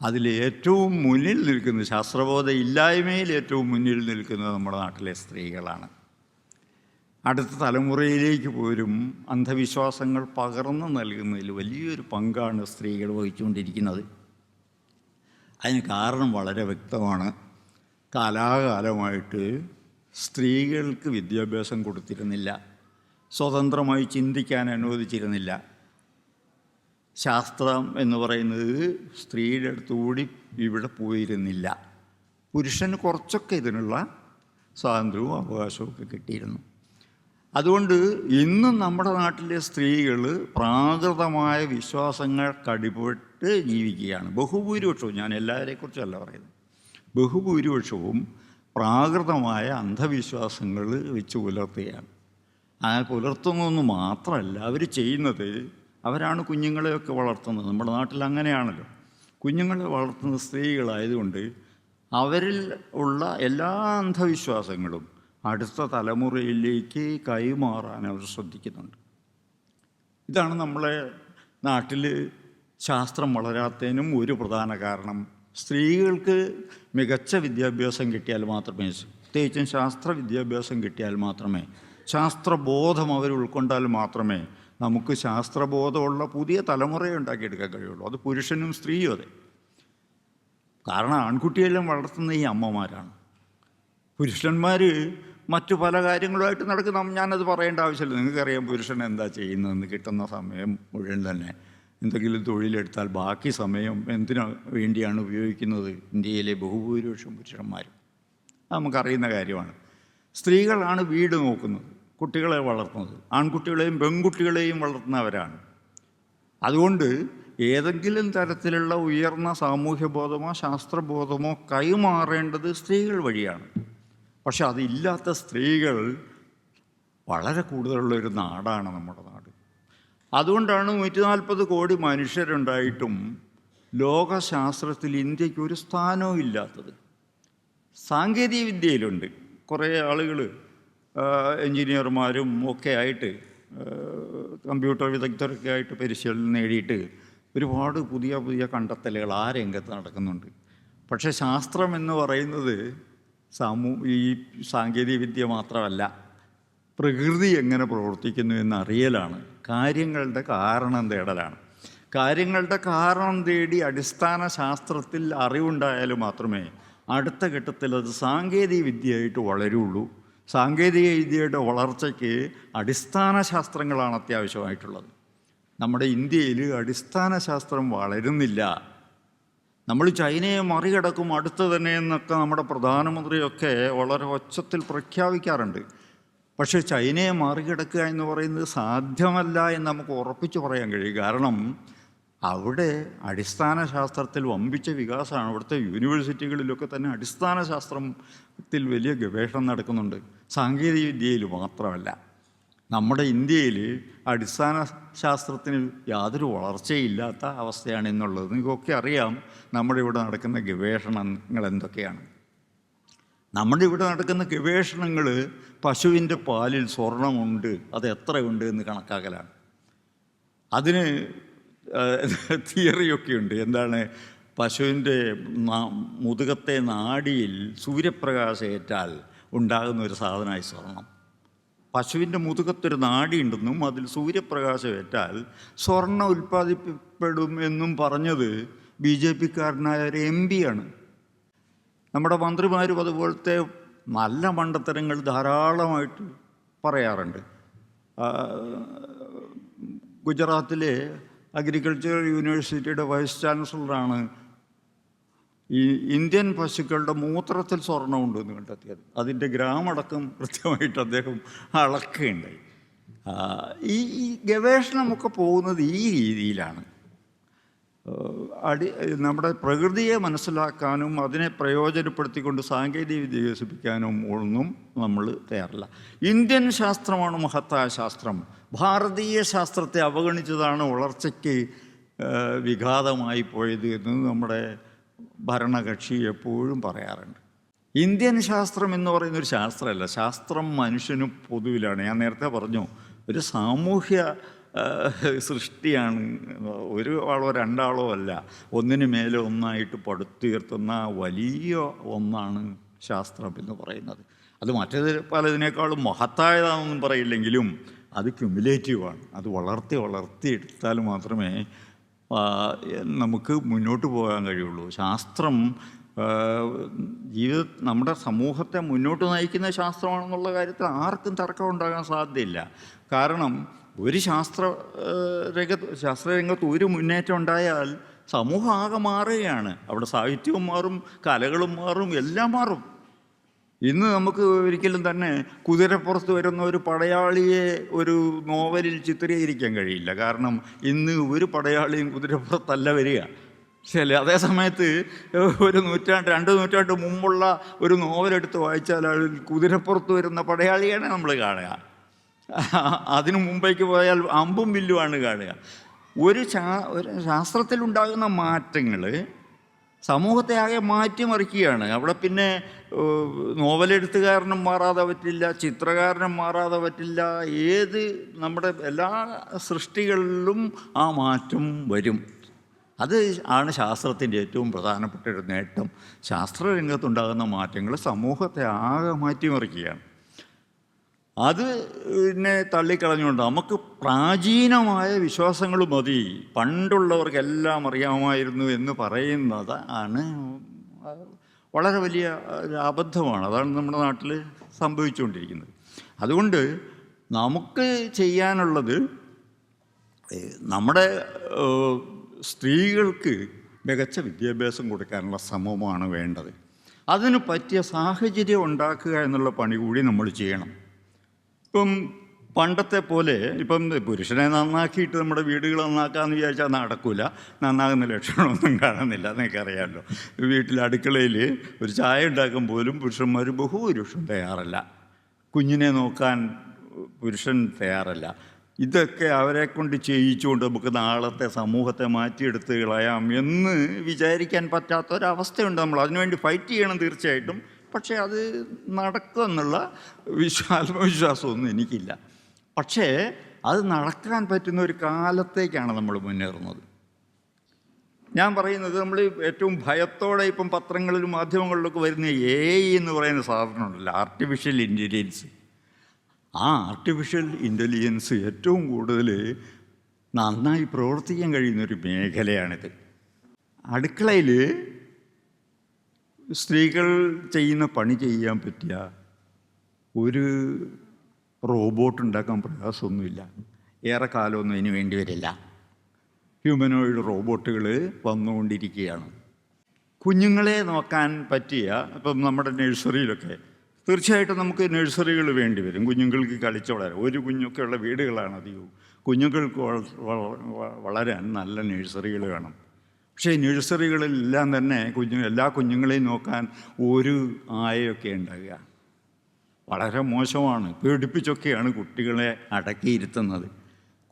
അതിൽ ഏറ്റവും മുന്നിൽ നിൽക്കുന്നത്, ശാസ്ത്രബോധ ഇല്ലായ്മയിൽ ഏറ്റവും മുന്നിൽ നിൽക്കുന്നത് നമ്മുടെ നാട്ടിലെ സ്ത്രീകളാണ്. അടുത്ത തലമുറയിലേക്ക് പോലും അന്ധവിശ്വാസങ്ങൾ പകർന്നു നൽകുന്നതിൽ വലിയൊരു പങ്കാണ് സ്ത്രീകൾ വഹിച്ചുകൊണ്ടിരിക്കുന്നത്. അതിന് കാരണം വളരെ വ്യക്തമാണ്. കാലാകാലമായിട്ട് സ്ത്രീകൾക്ക് വിദ്യാഭ്യാസം കൊടുത്തിരുന്നില്ല, സ്വതന്ത്രമായി ചിന്തിക്കാൻ അനുവദിച്ചിരുന്നില്ല. ശാസ്ത്രം എന്ന് പറയുന്നത് സ്ത്രീയുടെ അടുത്തുകൂടി ഇവിടെ പോയിരുന്നില്ല. പുരുഷന് കുറച്ചൊക്കെ ഇതിനുള്ള സ്വാതന്ത്ര്യവും അവകാശവും ഒക്കെ കിട്ടിയിരുന്നു. അതുകൊണ്ട് ഇന്നും നമ്മുടെ നാട്ടിലെ സ്ത്രീകൾ പ്രാകൃതമായ വിശ്വാസങ്ങൾക്കടിപ്പെട്ട് ജീവിക്കുകയാണ്. ബഹുഭൂരിപക്ഷവും, ഞാൻ എല്ലാവരെക്കുറിച്ചല്ല പറയുന്നത്, ബഹുഭൂരിപക്ഷവും പ്രാകൃതമായ അന്ധവിശ്വാസങ്ങൾ വെച്ച് പുലർത്തുകയാണ്. ആ പുലർത്തുന്നതെന്ന് മാത്രമല്ല, അവർ ചെയ്യുന്നത്, അവരാണ് കുഞ്ഞുങ്ങളെയൊക്കെ വളർത്തുന്നത്. നമ്മുടെ നാട്ടിൽ അങ്ങനെയാണല്ലോ. കുഞ്ഞുങ്ങളെ വളർത്തുന്ന സ്ത്രീകളായതുകൊണ്ട് അവരിൽ ഉള്ള എല്ലാ അന്ധവിശ്വാസങ്ങളും അടുത്ത തലമുറയിലേക്ക് കൈമാറാൻ അവർ ശ്രദ്ധിക്കുന്നുണ്ട്. ഇതാണ് നമ്മളെ നാട്ടിൽ ശാസ്ത്രം വളരാത്തതിനും ഒരു പ്രധാന കാരണം. സ്ത്രീകൾക്ക് മികച്ച വിദ്യാഭ്യാസം കിട്ടിയാൽ മാത്രമേ, പ്രത്യേകിച്ചും ശാസ്ത്ര വിദ്യാഭ്യാസം കിട്ടിയാൽ മാത്രമേ, ശാസ്ത്രബോധം അവർ ഉൾക്കൊണ്ടാൽ മാത്രമേ നമുക്ക് ശാസ്ത്രബോധമുള്ള പുതിയ തലമുറയെ ഉണ്ടാക്കിയെടുക്കാൻ കഴിയുള്ളൂ. അത് പുരുഷനും സ്ത്രീയും അതെ. കാരണം ആൺകുട്ടിയെല്ലാം വളർത്തുന്ന ഈ അമ്മമാരാണ്. പുരുഷന്മാർ മറ്റു പല കാര്യങ്ങളുമായിട്ട് നടക്കുന്ന, ഞാനത് പറയേണ്ട ആവശ്യമില്ല. നിങ്ങൾക്കറിയാം പുരുഷൻ എന്താ ചെയ്യുന്നതെന്ന്. കിട്ടുന്ന സമയം മുഴുവൻ തന്നെ എന്തെങ്കിലും തൊഴിലെടുത്താൽ ബാക്കി സമയം എന്തിനു വേണ്ടിയാണ് ഉപയോഗിക്കുന്നത്? ഇന്ത്യയിലെ ബഹുഭൂരിപക്ഷം പുരുഷന്മാരും അത് നമുക്കറിയുന്ന കാര്യമാണ്. സ്ത്രീകളാണ് വീട് നോക്കുന്നത്, കുട്ടികളെ വളർത്തുന്നത്. ആൺകുട്ടികളെയും പെൺകുട്ടികളെയും വളർത്തുന്നവരാണ്. അതുകൊണ്ട് ഏതെങ്കിലും തരത്തിലുള്ള ഉയർന്ന സാമൂഹ്യബോധമോ ശാസ്ത്രബോധമോ കൈമാറേണ്ടത് സ്ത്രീകൾ വഴിയാണ്. പക്ഷെ അതില്ലാത്ത സ്ത്രീകൾ വളരെ കൂടുതലുള്ളൊരു നാടാണ് നമ്മുടെ നാട്. അതുകൊണ്ടാണ് 140 കോടി മനുഷ്യരുണ്ടായിട്ടും ലോകശാസ്ത്രത്തിൽ ഇന്ത്യക്ക് ഒരു സ്ഥാനവും ഇല്ലാത്തത്. സാങ്കേതിക വിദ്യയിലുണ്ട് കുറേ ആളുകൾ, എൻജിനീയർമാരും ഒക്കെ ആയിട്ട്, കമ്പ്യൂട്ടർ വിദഗ്ധരൊക്കെ ആയിട്ട് പരിശീലനം നേടിയിട്ട് ഒരുപാട് പുതിയ പുതിയ കണ്ടെത്തലുകൾ ആ രംഗത്ത് നടക്കുന്നുണ്ട്. പക്ഷേ ശാസ്ത്രം എന്ന് പറയുന്നത് ഈ സാങ്കേതിക വിദ്യ മാത്രമല്ല, പ്രകൃതി എങ്ങനെ പ്രവർത്തിക്കുന്നു എന്നറിയലാണ്. കാര്യങ്ങളുടെ കാരണം തേടലാണ്. കാര്യങ്ങളുടെ കാരണം തേടി അടിസ്ഥാന ശാസ്ത്രത്തിൽ അറിവുണ്ടായാൽ മാത്രമേ അടുത്ത ഘട്ടത്തിൽ അത് സാങ്കേതിക വിദ്യയായിട്ട് വളരുള്ളൂ. സാങ്കേതിക വിദ്യയുടെ വളർച്ചയ്ക്ക് അടിസ്ഥാന ശാസ്ത്രങ്ങളാണ് അത്യാവശ്യമായിട്ടുള്ളത്. നമ്മുടെ ഇന്ത്യയിൽ അടിസ്ഥാന ശാസ്ത്രം വളരുന്നില്ല. നമ്മൾ ചൈനയെ മറികടക്കും അടുത്ത് തന്നെ എന്നൊക്കെ നമ്മുടെ പ്രധാനമന്ത്രിയൊക്കെ വളരെ ഒച്ചത്തിൽ പ്രഖ്യാപിക്കാറുണ്ട്. പക്ഷേ ചൈനയെ മറികടക്കുക എന്ന് പറയുന്നത് സാധ്യമല്ല എന്ന് നമുക്ക് ഉറപ്പിച്ച് പറയാൻ കഴിയും. കാരണം അവിടെ അടിസ്ഥാന ശാസ്ത്രത്തിൽ വമ്പിച്ച വികാസമാണ്. അവിടുത്തെ യൂണിവേഴ്സിറ്റികളിലൊക്കെ തന്നെ അടിസ്ഥാന ശാസ്ത്രത്തിൽ വലിയ ഗവേഷണം നടക്കുന്നുണ്ട്, സാങ്കേതിക വിദ്യയിൽ മാത്രമല്ല. നമ്മുടെ ഇന്ത്യയിൽ അടിസ്ഥാന ശാസ്ത്രത്തിന് യാതൊരു വളർച്ചയില്ലാത്ത അവസ്ഥയാണ് എന്നുള്ളത് നിങ്ങൾക്കൊക്കെ അറിയാം. നമ്മുടെ ഇവിടെ നടക്കുന്ന ഗവേഷണങ്ങൾ എന്തൊക്കെയാണ്? നമ്മുടെ ഇവിടെ നടക്കുന്ന ഗവേഷണങ്ങൾ പശുവിൻ്റെ പാലിൽ സ്വർണമുണ്ട്, അത് എത്രയുണ്ട് എന്ന് കണക്കാക്കലാണ്. അതിന് തിയറിയൊക്കെ ഉണ്ട്. എന്താണ്? പശുവിൻ്റെ മുതുകത്തെ നാഡിയിൽ സൂര്യപ്രകാശം ഏറ്റാൽ ഉണ്ടാകുന്ന ഒരു സാധനമായി സ്വർണം. പശുവിൻ്റെ മുതുകത്തൊരു നാഡി ഉണ്ടെന്നും അതിൽ സൂര്യപ്രകാശം ഏറ്റാൽ സ്വർണം ഉൽപ്പാദിപ്പിക്കപ്പെടും എന്നും പറഞ്ഞത് BJP-കാരനായ ഒരു MP ആണ്. നമ്മുടെ മന്ത്രിമാരും അതുപോലത്തെ നല്ല മണ്ടത്തരങ്ങൾ ധാരാളമായിട്ട് പറയാറുണ്ട്. ഗുജറാത്തിലെ അഗ്രികൾച്ചറൽ യൂണിവേഴ്സിറ്റിയുടെ വൈസ് ചാൻസലറാണ് ഈ ഇന്ത്യൻ പശുക്കളുടെ മൂത്രത്തിൽ സ്വർണ്ണമുണ്ടെന്ന് കണ്ടെത്തിയത്. അതിൻ്റെ ഗ്രാമടക്കം കൃത്യമായിട്ട് അദ്ദേഹം അളക്കുകയുണ്ടായി. ഈ ഗവേഷണമൊക്കെ പോകുന്നത് ഈ രീതിയിലാണ്. നമ്മുടെ പ്രകൃതിയെ മനസ്സിലാക്കാനും അതിനെ പ്രയോജനപ്പെടുത്തിക്കൊണ്ട് സാങ്കേതിക വിദ്യ വികസിപ്പിക്കാനും ഒന്നും നമ്മൾ തയ്യാറല്ല. ഇന്ത്യൻ ശാസ്ത്രമാണ് മഹത്തായ ശാസ്ത്രം. ഭാരതീയ ശാസ്ത്രത്തെ അവഗണിച്ചതാണ് വളർച്ചയ്ക്ക് വിഘാതമായി പോയത് എന്ന് നമ്മുടെ ഭരണകക്ഷി എപ്പോഴും പറയാറുണ്ട്. ഇന്ത്യൻ ശാസ്ത്രം എന്ന് പറയുന്നൊരു ശാസ്ത്രമല്ല. ശാസ്ത്രം മനുഷ്യന് പൊതുവിലാണ്. ഞാൻ നേരത്തെ പറഞ്ഞു, ഒരു സാമൂഹ്യ സൃഷ്ടിയാണ്. ഒരു ആളോ രണ്ടാളോ അല്ല, ഒന്നിനു മേലെ ഒന്നായിട്ട് പടുത്തുയർത്തുന്ന വലിയ ഒന്നാണ് ശാസ്ത്രം എന്ന് പറയുന്നത്. അത് മറ്റേത് പലതിനേക്കാളും മഹത്തായതാണെന്നും പറയില്ലെങ്കിലും അത് ക്യുമുലേറ്റീവാണ്. അത് വളർത്തിയെടുത്താൽ മാത്രമേ നമുക്ക് മുന്നോട്ട് പോകാൻ കഴിയുള്ളൂ. ശാസ്ത്രം നമ്മുടെ സമൂഹത്തെ മുന്നോട്ട് നയിക്കുന്ന ശാസ്ത്രമാണെന്നുള്ള കാര്യത്തിൽ ആർക്കും തർക്കം ഉണ്ടാകാൻ സാധ്യതയില്ല. കാരണം ഒരു ശാസ്ത്രരംഗത്ത് ഒരു മുന്നേറ്റം ഉണ്ടായാൽ സമൂഹം ആകെ മാറുകയാണ്. അവിടെ സാഹിത്യവും മാറും, കലകളും മാറും, എല്ലാം മാറും. ഇന്ന് നമുക്ക് ഒരിക്കലും തന്നെ കുതിരപ്പുറത്ത് വരുന്ന ഒരു പടയാളിയെ ഒരു നോവലിൽ ചിത്രീകരിക്കാൻ കഴിയില്ല. കാരണം ഇന്ന് ഒരു പടയാളിയും കുതിരപ്പുറത്തല്ല വരിക. ശരി, അതേ സമയത്ത് ഒരു 2 നൂറ്റാണ്ട് മുമ്പുള്ള ഒരു നോവലെടുത്ത് വായിച്ചാൽ കുതിരപ്പുറത്ത് വരുന്ന പടയാളിയാണ് നമ്മൾ കാണുക. അതിനു മുമ്പേക്ക് പോയാൽ അമ്പും വില്ലുമാണ് കാണുക. ഒരു ശാസ്ത്രത്തിലുണ്ടാകുന്ന മാറ്റങ്ങൾ സമൂഹത്തെ ആകെ മാറ്റിമറിക്കുകയാണ്. അവിടെ പിന്നെ നോവലെഴുത്തുകാരനും മാറാതെ പറ്റില്ല, ചിത്രകാരനും മാറാതെ പറ്റില്ല. നമ്മുടെ എല്ലാ സൃഷ്ടികളിലും ആ മാറ്റം വരും. അത് ആണ് ശാസ്ത്രത്തിൻ്റെ ഏറ്റവും പ്രധാനപ്പെട്ട ഒരു നേട്ടം. ശാസ്ത്രരംഗത്തുണ്ടാകുന്ന മാറ്റങ്ങൾ സമൂഹത്തെ ആകെ മാറ്റിമറിക്കുകയാണ്. അതിനെ തള്ളിക്കളഞ്ഞുകൊണ്ട് നമുക്ക് പ്രാചീനമായ വിശ്വാസങ്ങൾ മതി, പണ്ടുള്ളവർക്കെല്ലാം അറിയാമായിരുന്നു എന്ന് പറയുന്നത് ആണ് വളരെ വലിയ ഒരു അബദ്ധമാണ്. അതാണ് നമ്മുടെ നാട്ടിൽ സംഭവിച്ചുകൊണ്ടിരിക്കുന്നത്. അതുകൊണ്ട് നമുക്ക് ചെയ്യാനുള്ളത് നമ്മുടെ സ്ത്രീകൾക്ക് മികച്ച വിദ്യാഭ്യാസം കൊടുക്കാനുള്ള ശ്രമമാണ് വേണ്ടത്. അതിന് പറ്റിയ സാഹചര്യം ഉണ്ടാക്കുക എന്നുള്ള പണി കൂടി നമ്മൾ ചെയ്യണം. ഇപ്പം പണ്ടത്തെ പോലെ ഇപ്പം പുരുഷനെ നന്നാക്കിയിട്ട് നമ്മുടെ വീടുകൾ നന്നാക്കാമെന്ന് വിചാരിച്ചാൽ നടക്കില്ല. നന്നാകുന്ന ലക്ഷണമൊന്നും കാണുന്നില്ല. നിങ്ങൾക്കറിയാമല്ലോ, വീട്ടിൽ അടുക്കളയിൽ ഒരു ചായ ഉണ്ടാക്കാൻ പോലും പുരുഷന്മാർ ബഹുഭൂരിപക്ഷം തയ്യാറല്ല. കുഞ്ഞിനെ നോക്കാൻ പുരുഷൻ തയ്യാറല്ല. ഇതൊക്കെ അവരെ കൊണ്ട് ചെയ്യിച്ചുകൊണ്ട് നമുക്ക് നാളത്തെ സമൂഹത്തെ മാറ്റിയെടുത്ത് കളയാം എന്ന് വിചാരിക്കാൻ പറ്റാത്തൊരവസ്ഥയുണ്ട്. നമ്മൾ അതിനുവേണ്ടി ഫൈറ്റ് ചെയ്യണം തീർച്ചയായിട്ടും. പക്ഷേ അത് നടക്കുമെന്നുള്ള ആത്മവിശ്വാസമൊന്നും എനിക്കില്ല. പക്ഷേ അത് നടക്കാൻ പറ്റുന്ന ഒരു കാലത്തേക്കാണ് നമ്മൾ മുന്നേറുന്നത്. ഞാൻ പറയുന്നത്, നമ്മൾ ഏറ്റവും ഭയത്തോടെ ഇപ്പം പത്രങ്ങളിലും മാധ്യമങ്ങളിലൊക്കെ വരുന്ന AI എന്ന് പറയുന്ന സാധനമുണ്ടല്ലോ, ആർട്ടിഫിഷ്യൽ ഇൻ്റലിജൻസ്. ആ ആർട്ടിഫിഷ്യൽ ഇൻ്റലിജൻസ് ഏറ്റവും കൂടുതൽ നന്നായി പ്രവർത്തിക്കാൻ കഴിയുന്നൊരു മേഖലയാണിത്. അടുക്കളയിൽ സ്ത്രീകൾ ചെയ്യുന്ന പണി ചെയ്യാൻ പറ്റിയ ഒരു റോബോട്ട് ഉണ്ടാക്കാൻ പ്രയാസമൊന്നുമില്ല. ഏറെ കാലമൊന്നും ഇതിന് വേണ്ടി വരില്ല. ഹ്യൂമനോയിഡ് റോബോട്ടുകൾ വന്നുകൊണ്ടിരിക്കുകയാണ്. കുഞ്ഞുങ്ങളെ നോക്കാൻ പറ്റിയ, ഇപ്പം നമ്മുടെ നഴ്സറിയിലൊക്കെ തീർച്ചയായിട്ടും നമുക്ക് നഴ്സറികൾ വേണ്ടി വരും. കുഞ്ഞുങ്ങൾക്ക് കളിച്ച് വളരാൻ ഒരു കുഞ്ഞൊക്കെ ഉള്ള വീടുകളാണ് അധികവും. കുഞ്ഞുങ്ങൾക്ക് വളരാൻ നല്ല നഴ്സറികൾ വേണം. പക്ഷേ നഴ്സറികളിലെല്ലാം തന്നെ എല്ലാ കുഞ്ഞുങ്ങളെയും നോക്കാൻ ഒരു ആയയൊക്കെ ഉണ്ടാകുക. വളരെ മോശമാണ്. പേടിപ്പിച്ചൊക്കെയാണ് കുട്ടികളെ അടക്കിയിരുത്തുന്നത്.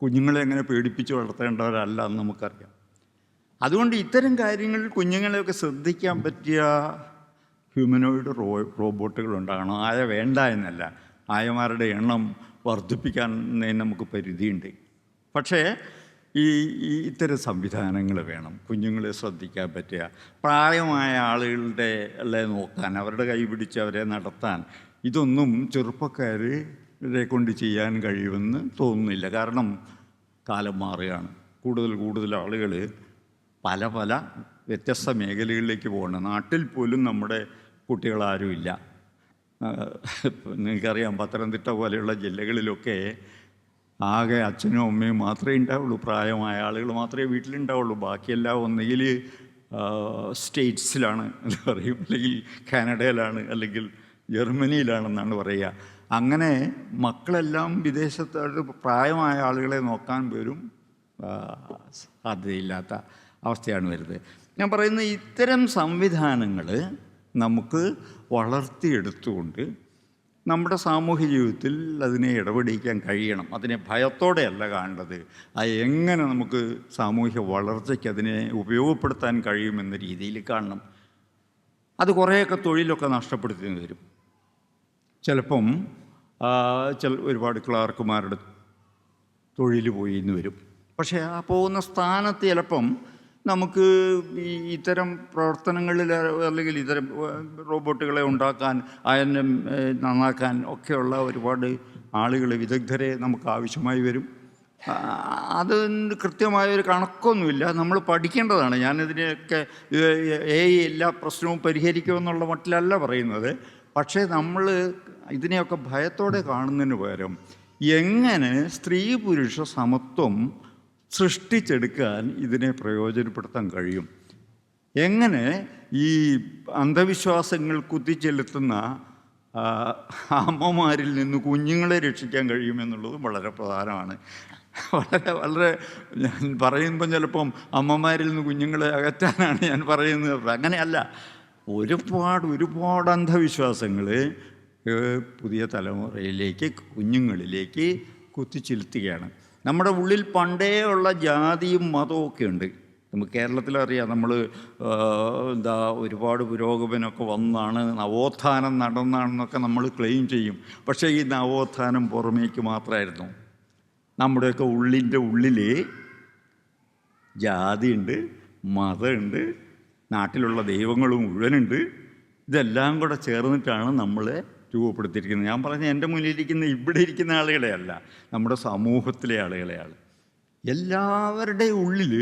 കുഞ്ഞുങ്ങളെ എങ്ങനെ പേടിപ്പിച്ച് വളർത്തേണ്ടവരല്ല എന്ന് നമുക്കറിയാം. അതുകൊണ്ട് ഇത്തരം കാര്യങ്ങളിൽ കുഞ്ഞുങ്ങളെയൊക്കെ ശ്രദ്ധിക്കാൻ പറ്റിയ ഹ്യൂമനോയിഡ് റോബോട്ടുകൾ ഉണ്ടാകണം. ആയ വേണ്ട എന്നല്ല, ആയമാരുടെ എണ്ണം വർദ്ധിപ്പിക്കാൻ നമുക്ക് പരിധിയുണ്ട്. പക്ഷേ ഇത്തരം സംവിധാനങ്ങൾ വേണം. കുഞ്ഞുങ്ങളെ ശ്രദ്ധിക്കാൻ പറ്റുക, പ്രായമായ ആളുകളുടെ നോക്കാൻ, അവരുടെ കൈ പിടിച്ച് അവരെ നടത്താൻ, ഇതൊന്നും ചെറുപ്പക്കാരെ കൊണ്ട് ചെയ്യാൻ കഴിയുമെന്ന് തോന്നുന്നില്ല. കാരണം കാലം മാറുകയാണ്. കൂടുതൽ ആളുകൾ പല വ്യത്യസ്ത മേഖലകളിലേക്ക് പോകണം. നാട്ടിൽ പോലും നമ്മുടെ കുട്ടികളാരുമില്ല. നിങ്ങൾക്കറിയാം, പത്തനംതിട്ട പോലെയുള്ള ജില്ലകളിലൊക്കെ ആകെ അച്ഛനും അമ്മയും മാത്രമേ ഉണ്ടാവുള്ളൂ. പ്രായമായ ആളുകൾ മാത്രമേ വീട്ടിലുണ്ടാവുള്ളൂ. ബാക്കിയെല്ലാം ഒന്നുകിൽ സ്റ്റേറ്റ്സിലാണ് എന്ന് പറയും, അല്ലെങ്കിൽ കാനഡയിലാണ്, അല്ലെങ്കിൽ ജർമ്മനിയിലാണെന്നാണ് പറയുക. അങ്ങനെ മക്കളെല്ലാം വിദേശത്ത് പ്രായമായ ആളുകളെ നോക്കാൻ പോലും സാധ്യതയില്ലാത്ത അവസ്ഥയാണ് വരുന്നത്. ഞാൻ പറയുന്ന ഇത്തരം സംവിധാനങ്ങൾ നമുക്ക് വളർത്തിയെടുത്തുകൊണ്ട് നമ്മുടെ സാമൂഹ്യ ജീവിതത്തിൽ അതിനെ ഇടപെടിക്കാൻ കഴിയണം. അതിനെ ഭയത്തോടെയല്ല കാണേണ്ടത്. അത് എങ്ങനെ നമുക്ക് സാമൂഹ്യ വളർച്ചയ്ക്ക് അതിനെ ഉപയോഗപ്പെടുത്താൻ കഴിയുമെന്ന രീതിയിൽ കാണണം. അത് കുറേയൊക്കെ തൊഴിലൊക്കെ നഷ്ടപ്പെടുത്തി വരും. ചിലപ്പം ഒരുപാട് ക്ലാർക്കുമാരുടെ തൊഴിൽ പോയി എന്ന് വരും. പക്ഷേ ആ പോകുന്ന സ്ഥാനത്ത് ചിലപ്പം നമുക്ക് ഇത്തരം പ്രവർത്തനങ്ങളിൽ, അല്ലെങ്കിൽ ഇത്തരം റോബോട്ടുകളെ ഉണ്ടാക്കാൻ, അതിനെ നന്നാക്കാൻ ഒക്കെയുള്ള ഒരുപാട് ആളുകൾ, വിദഗ്ധരെ നമുക്ക് ആവശ്യമായി വരും. അത് കൃത്യമായൊരു കണക്കൊന്നുമില്ല, നമ്മൾ പഠിക്കേണ്ടതാണ്. ഞാനിതിനെയൊക്കെ എല്ലാ പ്രശ്നവും പരിഹരിക്കുമെന്നുള്ള മട്ടിലല്ല പറയുന്നത്. പക്ഷേ നമ്മൾ ഇതിനെയൊക്കെ ഭയത്തോടെ കാണുന്നതിന് പകരം എങ്ങനെ സ്ത്രീ പുരുഷ സമത്വം സൃഷ്ടിച്ചെടുക്കാൻ ഇതിനെ പ്രയോജനപ്പെടുത്താൻ കഴിയും, എങ്ങനെ ഈ അന്ധവിശ്വാസങ്ങൾ കുത്തിച്ചെലുത്തുന്ന അമ്മമാരിൽ നിന്ന് കുഞ്ഞുങ്ങളെ രക്ഷിക്കാൻ കഴിയുമെന്നുള്ളതും വളരെ പ്രധാനമാണ്. വളരെ ഞാൻ പറയുമ്പം ചിലപ്പം അമ്മമാരിൽ നിന്ന് കുഞ്ഞുങ്ങളെ അകറ്റാനാണ് ഞാൻ പറയുന്നത്. അങ്ങനെയല്ല. ഒരുപാട് അന്ധവിശ്വാസങ്ങൾ പുതിയ തലമുറയിലേക്ക്, കുഞ്ഞുങ്ങളിലേക്ക് കുത്തിച്ചെലുത്തുകയാണ്. നമ്മുടെ ഉള്ളിൽ പണ്ടേ ഉള്ള ജാതിയും മതവും ഒക്കെ ഉണ്ട്. നമുക്ക് കേരളത്തിലറിയാം, നമ്മൾ ഒരുപാട് പുരോഗമനമൊക്കെ വന്നാണ്, നവോത്ഥാനം നടന്നാണെന്നൊക്കെ നമ്മൾ ക്ലെയിം ചെയ്യും. പക്ഷേ ഈ നവോത്ഥാനം പുറമേക്ക് മാത്രമായിരുന്നു. നമ്മുടെയൊക്കെ ഉള്ളിൽ ജാതിയുണ്ട്, മതമുണ്ട്, നാട്ടിലുള്ള ദൈവങ്ങൾ മുഴുവനുണ്ട്. ഇതെല്ലാം കൂടെ ചേർന്നിട്ടാണ് നമ്മളെ രൂപപ്പെടുത്തിയിരിക്കുന്നത്. ഞാൻ പറഞ്ഞ എൻ്റെ മുന്നിലിരിക്കുന്ന ഇവിടെ ഇരിക്കുന്ന ആളുകളെയല്ല, നമ്മുടെ സമൂഹത്തിലെ ആളുകളെയാണ്. എല്ലാവരുടെയും ഉള്ളിൽ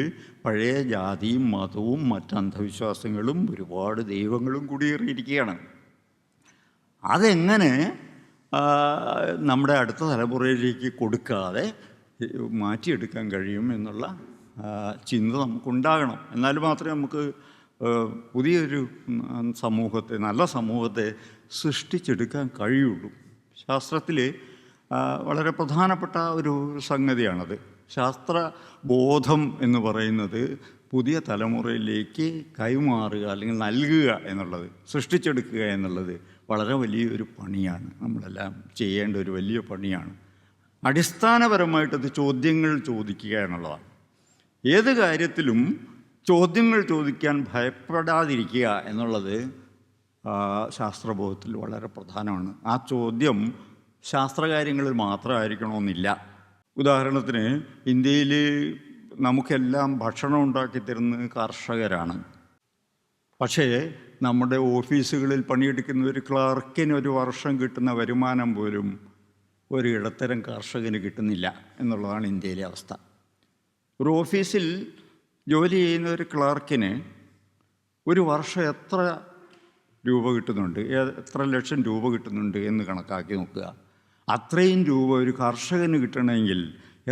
പഴയ ജാതിയും മതവും മറ്റന്ധവിശ്വാസങ്ങളും ഒരുപാട് ദൈവങ്ങളും കുടിയേറിയിരിക്കുകയാണ്. അതെങ്ങനെ നമ്മുടെ അടുത്ത തലമുറയിലേക്ക് കൊടുക്കാതെ മാറ്റിയെടുക്കാൻ കഴിയും എന്നുള്ള ചിന്ത നമുക്കുണ്ടാകണം. എന്നാൽ മാത്രമേ നമുക്ക് പുതിയൊരു സമൂഹത്തെ, നല്ല സമൂഹത്തെ സൃഷ്ടിച്ചെടുക്കാൻ കഴിയുള്ളൂ. ശാസ്ത്രത്തിൽ വളരെ പ്രധാനപ്പെട്ട ഒരു സംഗതിയാണത്. ശാസ്ത്രബോധം എന്ന് പറയുന്നത് പുതിയ തലമുറയിലേക്ക് കൈമാറുക അല്ലെങ്കിൽ നൽകുക എന്നുള്ളത്, സൃഷ്ടിച്ചെടുക്കുക എന്നുള്ളത് വളരെ വലിയൊരു പണിയാണ്. നമ്മളെല്ലാം ചെയ്യേണ്ട ഒരു വലിയ പണിയാണ്. അടിസ്ഥാനപരമായിട്ടത് ചോദ്യങ്ങൾ ചോദിക്കുക എന്നുള്ളതാണ്. ഏത് കാര്യത്തിലും ചോദ്യങ്ങൾ ചോദിക്കാൻ ഭയപ്പെടാതിരിക്കുക എന്നുള്ളത് ശാസ്ത്രബോധത്തിൽ വളരെ പ്രധാനമാണ്. ആ ചോദ്യം ശാസ്ത്രകാര്യങ്ങളിൽ മാത്രമായിരിക്കണമെന്നില്ല. ഉദാഹരണത്തിന്, ഇന്ത്യയിൽ നമുക്കെല്ലാം ഭക്ഷണം ഉണ്ടാക്കി തരുന്നത് കർഷകരാണ്. പക്ഷേ നമ്മുടെ ഓഫീസുകളിൽ പണിയെടുക്കുന്ന ഒരു ക്ലർക്കിന് ഒരു വർഷം കിട്ടുന്ന വരുമാനം പോലും ഒരു ഇടത്തരം കർഷകന് കിട്ടുന്നില്ല എന്നുള്ളതാണ് ഇന്ത്യയിലെ അവസ്ഥ. ഒരു ഓഫീസിൽ ജോലി ചെയ്യുന്ന ഒരു ക്ലർക്കിന് ഒരു വർഷം എത്ര രൂപ കിട്ടുന്നുണ്ട്, എത്ര ലക്ഷം രൂപ കിട്ടുന്നുണ്ട് എന്ന് കണക്കാക്കി നോക്കുക. അത്രയും രൂപ ഒരു കർഷകന് കിട്ടണമെങ്കിൽ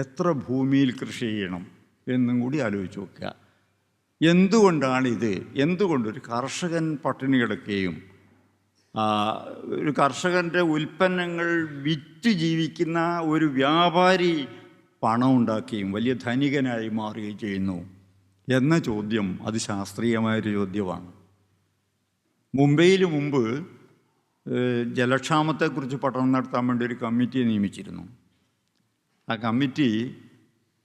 എത്ര ഭൂമിയിൽ കൃഷി ചെയ്യണം എന്നും കൂടി ആലോചിച്ച് നോക്കുക. എന്തുകൊണ്ടാണിത്? എന്തുകൊണ്ടൊരു കർഷകൻ പട്ടിണി കിടക്കുകയും ഒരു കർഷകൻ്റെ ഉൽപ്പന്നങ്ങൾ വിറ്റ് ജീവിക്കുന്ന ഒരു വ്യാപാരി പണം ഉണ്ടാക്കുകയും വലിയ ധനികനായി മാറുകയും ചെയ്യുന്നു എന്ന ചോദ്യം അത് ശാസ്ത്രീയമായൊരു ചോദ്യമാണ്. മുംബൈയിൽ മുമ്പ് ജലക്ഷാമത്തെക്കുറിച്ച് പഠനം നടത്താൻ വേണ്ടി ഒരു കമ്മിറ്റിയെ നിയമിച്ചിരുന്നു. ആ കമ്മിറ്റി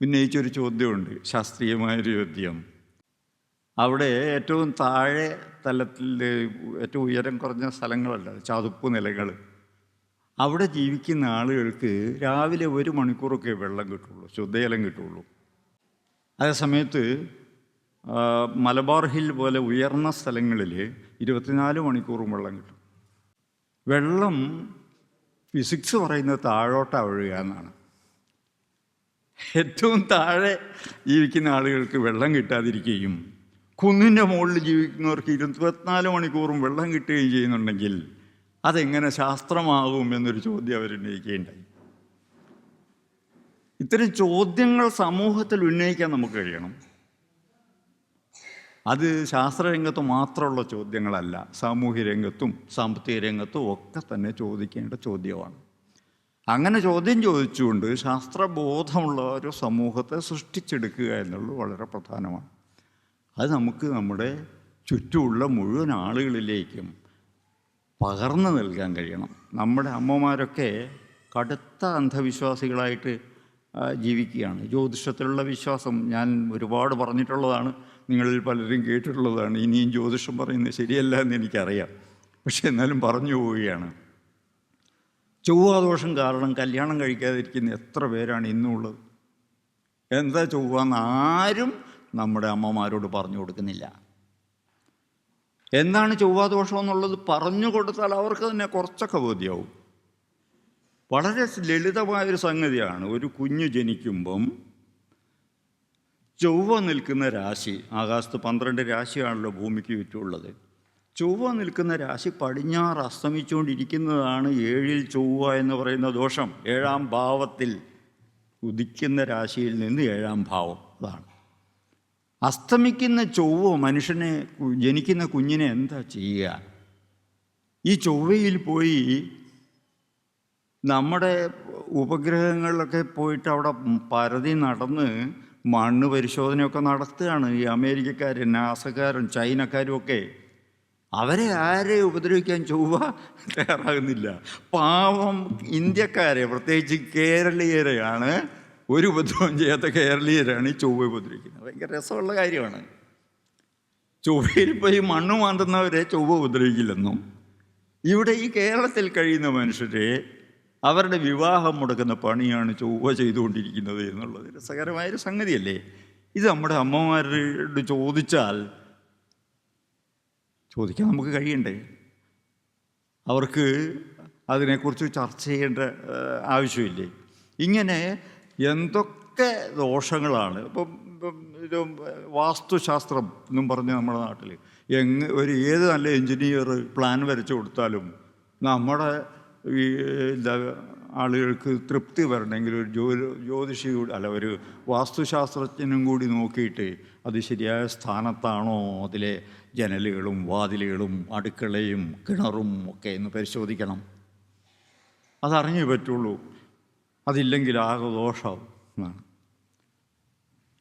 ഉന്നയിച്ചൊരു ചോദ്യമുണ്ട്, ശാസ്ത്രീയമായൊരു ചോദ്യം. അവിടെ ഏറ്റവും താഴെ തലത്തിൽ, ഏറ്റവും ഉയരം കുറഞ്ഞ സ്ഥലങ്ങളല്ല, ചതുപ്പ് നിലങ്ങൾ, അവിടെ ജീവിക്കുന്ന ആളുകൾക്ക് രാവിലെ 1 മണിക്കൂറൊക്കെ വെള്ളം കിട്ടുള്ളൂ, ശുദ്ധജലം കിട്ടുള്ളൂ. അതേസമയത്ത് മലബാർ ഹിൽ പോലെ ഉയർന്ന സ്ഥലങ്ങളിൽ 24 മണിക്കൂറും വെള്ളം കിട്ടും. വെള്ളം ഫിസിക്സ് പറയുന്നത് താഴോട്ടാണ് ഒഴുകുക എന്നാണ്. ഏറ്റവും താഴെ ജീവിക്കുന്ന ആളുകൾക്ക് വെള്ളം കിട്ടാതിരിക്കുകയും കുന്നിൻ്റെ മുകളിൽ ജീവിക്കുന്നവർക്ക് 24 മണിക്കൂറും വെള്ളം കിട്ടുകയും ചെയ്യുന്നുണ്ടെങ്കിൽ അതെങ്ങനെ ശാസ്ത്രമാകും എന്നൊരു ചോദ്യം അവരുന്നയിക്കുകയുണ്ടായി. ഇത്തരം ചോദ്യങ്ങൾ സമൂഹത്തിൽ ഉന്നയിക്കാൻ നമുക്ക് കഴിയണം. അത് ശാസ്ത്രരംഗത്ത് മാത്രമുള്ള ചോദ്യങ്ങളല്ല, സാമൂഹ്യ രംഗത്തും സാമ്പത്തിക രംഗത്തും ഒക്കെ തന്നെ ചോദിക്കേണ്ട ചോദ്യമാണ്. അങ്ങനെ ചോദ്യം ചോദിച്ചുകൊണ്ട് ശാസ്ത്രബോധമുള്ള ഒരു സമൂഹത്തെ സൃഷ്ടിച്ചെടുക്കുക എന്നുള്ളത് വളരെ പ്രധാനമാണ്. അത് നമുക്ക് നമ്മുടെ ചുറ്റുമുള്ള മുഴുവൻ ആളുകളിലേക്കും പകർന്നു നൽകാൻ കഴിയണം. നമ്മുടെ അമ്മമാരൊക്കെ കടുത്ത അന്ധവിശ്വാസികളായിട്ട് ജീവിക്കുകയാണ്. ജ്യോതിഷത്തിലുള്ള വിശ്വാസം ഞാൻ ഒരുപാട് പറഞ്ഞിട്ടുള്ളതാണ്, നിങ്ങളിൽ പലരും കേട്ടിട്ടുള്ളതാണ്. ഇനിയും ജ്യോതിഷം പറയുന്നത് ശരിയല്ല എന്ന് എനിക്കറിയാം, പക്ഷെ എന്നാലും പറഞ്ഞു പോവുകയാണ്. ചൊവ്വാദോഷം കാരണം കല്യാണം കഴിക്കാതിരിക്കുന്ന എത്ര പേരാണ് ഇന്നുള്ളത്? എന്താ ചൊവ്വാന്ന് ആരും നമ്മുടെ അമ്മമാരോട് പറഞ്ഞു കൊടുക്കുന്നില്ല. എന്താണ് ചൊവ്വാദോഷം എന്നുള്ളത് പറഞ്ഞു കൊടുത്താൽ അവർക്ക് തന്നെ കുറച്ചൊക്കെ ബോധ്യമാവും. വളരെ ലളിതമായൊരു സംഗതിയാണ്. ഒരു കുഞ്ഞ് ജനിക്കുമ്പം ചൊവ്വ നിൽക്കുന്ന രാശി, ആകാശത്ത് 12 രാശിയാണല്ലോ ഭൂമിക്ക് ചുറ്റുമുള്ളത്. ചൊവ്വ നിൽക്കുന്ന രാശി പടിഞ്ഞാറ് അസ്തമിച്ചുകൊണ്ടിരിക്കുന്നതാണ് 7-ൽ ചൊവ്വ എന്ന് പറയുന്ന ദോഷം. 7-ാം ഭാവത്തിൽ ഉദിക്കുന്ന രാശിയിൽ നിന്ന് 7-ാം ഭാവം. അതാണ് അസ്തമിക്കുന്ന ചൊവ്വ മനുഷ്യനെ, ജനിക്കുന്ന കുഞ്ഞിനെ എന്താ ചെയ്യുക? ഈ ചൊവ്വയിൽ പോയി നമ്മുടെ ഉപഗ്രഹങ്ങളിലൊക്കെ പോയിട്ട് അവിടെ പരതി നടന്ന് മണ്ണ് പരിശോധനയൊക്കെ നടത്തുകയാണ് ഈ അമേരിക്കക്കാരും നാസക്കാരും ചൈനക്കാരും ഒക്കെ. അവരെ ആരെ ഉപദ്രവിക്കാൻ ചൊവ്വ തയ്യാറാകുന്നില്ല. പാവം ഇന്ത്യക്കാരെ, പ്രത്യേകിച്ച് കേരളീയരെയാണ്, ഒരു ഉപദ്രവം ചെയ്യാത്ത കേരളീയരാണ് ഈ ചൊവ്വ ഉപദ്രവിക്കുന്നത്. ഭയങ്കര രസമുള്ള കാര്യമാണ്. ചൊവ്വയിൽ പോയി മണ്ണ് മാന്തുന്നവരെ ചൊവ്വ ഉപദ്രവിക്കില്ലെന്നും ഇവിടെ ഈ കേരളത്തിൽ കഴിയുന്ന മനുഷ്യരെ അവരുടെ വിവാഹം മുടക്കുന്ന പണിയാണ് ചൊവ്വ ചെയ്തുകൊണ്ടിരിക്കുന്നത് എന്നുള്ളത് രസകരമായൊരു സംഗതിയല്ലേ? ഇത് നമ്മുടെ അമ്മമാരോട് ചോദിക്കാൻ നമുക്ക് കഴിയണ്ടേ? അവർക്ക് അതിനെക്കുറിച്ച് ചർച്ച ചെയ്യേണ്ട ആവശ്യമില്ലേ? ഇങ്ങനെ എന്തൊക്കെ ഇതൊക്കെ ദോഷങ്ങളാണ്. ഇപ്പം ഇത് വാസ്തുശാസ്ത്രം എന്നും പറഞ്ഞ് നമ്മുടെ നാട്ടിൽ ഏത് നല്ല എൻജിനീയർ പ്ലാൻ വരച്ചു കൊടുത്താലും നമ്മുടെ ഈ എന്താ ആളുകൾക്ക് തൃപ്തി വരണമെങ്കിൽ ഒരു ജ്യോതിഷി അല്ല ഒരു വാസ്തുശാസ്ത്രജ്ഞനും കൂടി നോക്കിയിട്ട് അത് ശരിയായ സ്ഥാനത്താണോ അതിലെ ജനലുകളും വാതിലുകളും അടുക്കളയും കിണറും ഒക്കെ എന്ന് പരിശോധിക്കണം. അതറിഞ്ഞേ പറ്റുള്ളൂ. അതില്ലെങ്കിൽ ആകെ ദോഷമാവും എന്നാണ്.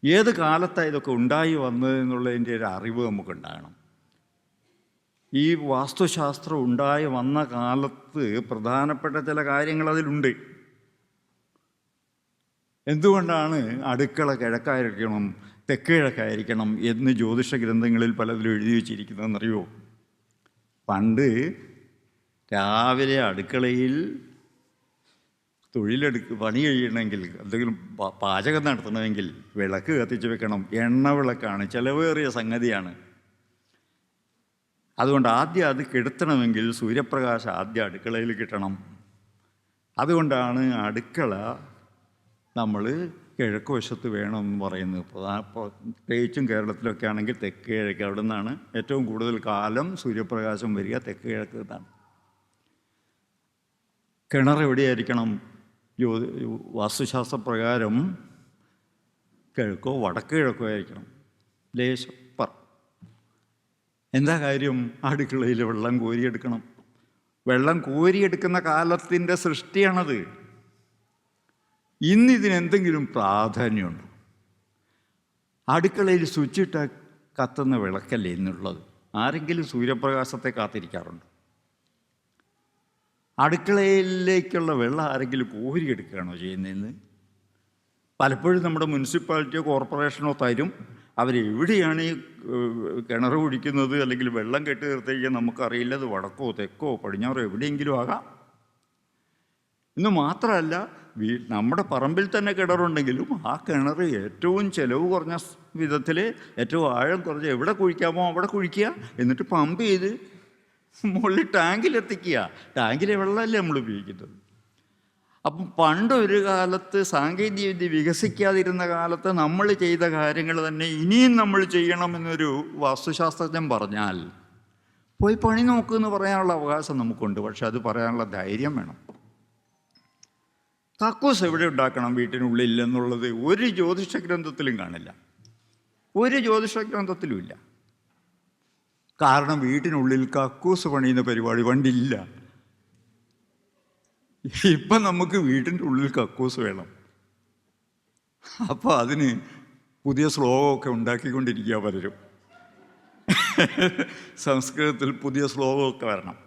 ഏത് കാലത്താണ് ഇതൊക്കെ ഉണ്ടായി വന്നതെന്നുള്ളതിൻ്റെ ഒരു അറിവ് നമുക്കുണ്ടാകണം. ഈ വാസ്തുശാസ്ത്രം ഉണ്ടായി വന്ന കാലത്ത് പ്രധാനപ്പെട്ട ചില കാര്യങ്ങൾ അതിലുണ്ട്. എന്തുകൊണ്ടാണ് അടുക്കള കിഴക്കായിരിക്കണം തെക്ക് കിഴക്കായിരിക്കണം എന്ന് ജ്യോതിഷ ഗ്രന്ഥങ്ങളിൽ പലതിലും എഴുതി വച്ചിരിക്കുന്നതെന്നറിയോ? പണ്ട് രാവിലെ അടുക്കളയിൽ പണി കഴിയണമെങ്കിൽ എന്തെങ്കിലും പാചകം നടത്തണമെങ്കിൽ വിളക്ക് കത്തിച്ച് വെക്കണം. എണ്ണ വിളക്കാണ്, ചിലവേറിയ സംഗതിയാണ്. അതുകൊണ്ട് ആദ്യം അത് കെടുത്തണമെങ്കിൽ സൂര്യപ്രകാശം ആദ്യം അടുക്കളയിൽ കിട്ടണം. അതുകൊണ്ടാണ് അടുക്കള നമ്മൾ കിഴക്ക് വശത്ത് വേണമെന്ന് പറയുന്നത്. പ്രത്യേകിച്ചും കേരളത്തിലൊക്കെ ആണെങ്കിൽ തെക്ക് കിഴക്ക്, അവിടെ നിന്നാണ് ഏറ്റവും കൂടുതൽ കാലം സൂര്യപ്രകാശം വരിക, തെക്ക് കിഴക്ക് നിന്നാണ്. കിണർ എവിടെയായിരിക്കണം? വാസ്തുശാസ്ത്രപ്രകാരം കിഴക്കോ വടക്ക് കിഴക്കോ ആയിരിക്കണം. ലേശം എന്താ കാര്യം? അടുക്കളയിൽ വെള്ളം കോരിയെടുക്കണം. വെള്ളം കോരിയെടുക്കുന്ന കാലത്തിൻ്റെ സൃഷ്ടിയാണത്. ഇന്നിതിനെന്തെങ്കിലും പ്രാധാന്യമുണ്ടോ? അടുക്കളയിൽ സ്വിച്ചിട്ട കത്തുന്ന വിളക്കല്ലേ ഇന്നുള്ളത്? ആരെങ്കിലും സൂര്യപ്രകാശത്തെ കാത്തിരിക്കാറുണ്ട്? അടുക്കളയിലേക്കുള്ള വെള്ളം ആരെങ്കിലും കോരിയെടുക്കുകയാണോ ചെയ്യുന്നതെന്ന്? പലപ്പോഴും നമ്മുടെ മുനിസിപ്പാലിറ്റിയോ കോർപ്പറേഷനോ തരും. അവരെവിടെയാണ് ഈ കിണർ കുടിക്കുന്നത് അല്ലെങ്കിൽ വെള്ളം കെട്ടി നിർത്തിയിരിക്കുക നമുക്കറിയില്ല. അത് വടക്കോ തെക്കോ പടിഞ്ഞാറോ എവിടെയെങ്കിലും ആകാം. ഇന്ന് മാത്രമല്ല, നമ്മുടെ പറമ്പിൽ തന്നെ കിണറുണ്ടെങ്കിലും ആ കിണർ ഏറ്റവും ചിലവ് കുറഞ്ഞ വിധത്തിൽ ഏറ്റവും ആഴം കുറഞ്ഞ് എവിടെ കുഴിക്കാമോ അവിടെ കുഴിക്കുക, എന്നിട്ട് പമ്പ് ചെയ്ത് മുകളിൽ ടാങ്കിലെത്തിക്കുക. ടാങ്കിലെ വെള്ളമല്ലേ നമ്മൾ ഉപയോഗിക്കുന്നത്. അപ്പം പണ്ടൊരു കാലത്ത് സാങ്കേതികവിദ്യ വികസിക്കാതിരുന്ന കാലത്ത് നമ്മൾ ചെയ്ത കാര്യങ്ങൾ തന്നെ ഇനിയും നമ്മൾ ചെയ്യണമെന്നൊരു വാസ്തുശാസ്ത്രജ്ഞൻ പറഞ്ഞാൽ പോയി പണി നോക്കുമെന്ന് പറയാനുള്ള അവകാശം നമുക്കുണ്ട്. പക്ഷെ അത് പറയാനുള്ള ധൈര്യം വേണം. കക്കൂസ് എവിടെ ഉണ്ടാക്കണം വീട്ടിനുള്ളിൽ എന്നുള്ളത് ഒരു ജ്യോതിഷ ഗ്രന്ഥത്തിലും കാണില്ല, ഒരു ജ്യോതിഷ ഗ്രന്ഥത്തിലും ഇല്ല. കാരണം വീട്ടിനുള്ളിൽ കക്കൂസ് പണിയുന്ന പരിപാടി പണ്ടില്ല. ഇപ്പം നമുക്ക് വീട്ടിൻ്റെ ഉള്ളിൽ കക്കൂസ് വേണം. അപ്പോൾ അതിന് പുതിയ ശ്ലോകമൊക്കെ ഉണ്ടാക്കിക്കൊണ്ടിരിക്കുക പലരും. സംസ്കൃതത്തിൽ പുതിയ ശ്ലോകമൊക്കെ വരണം.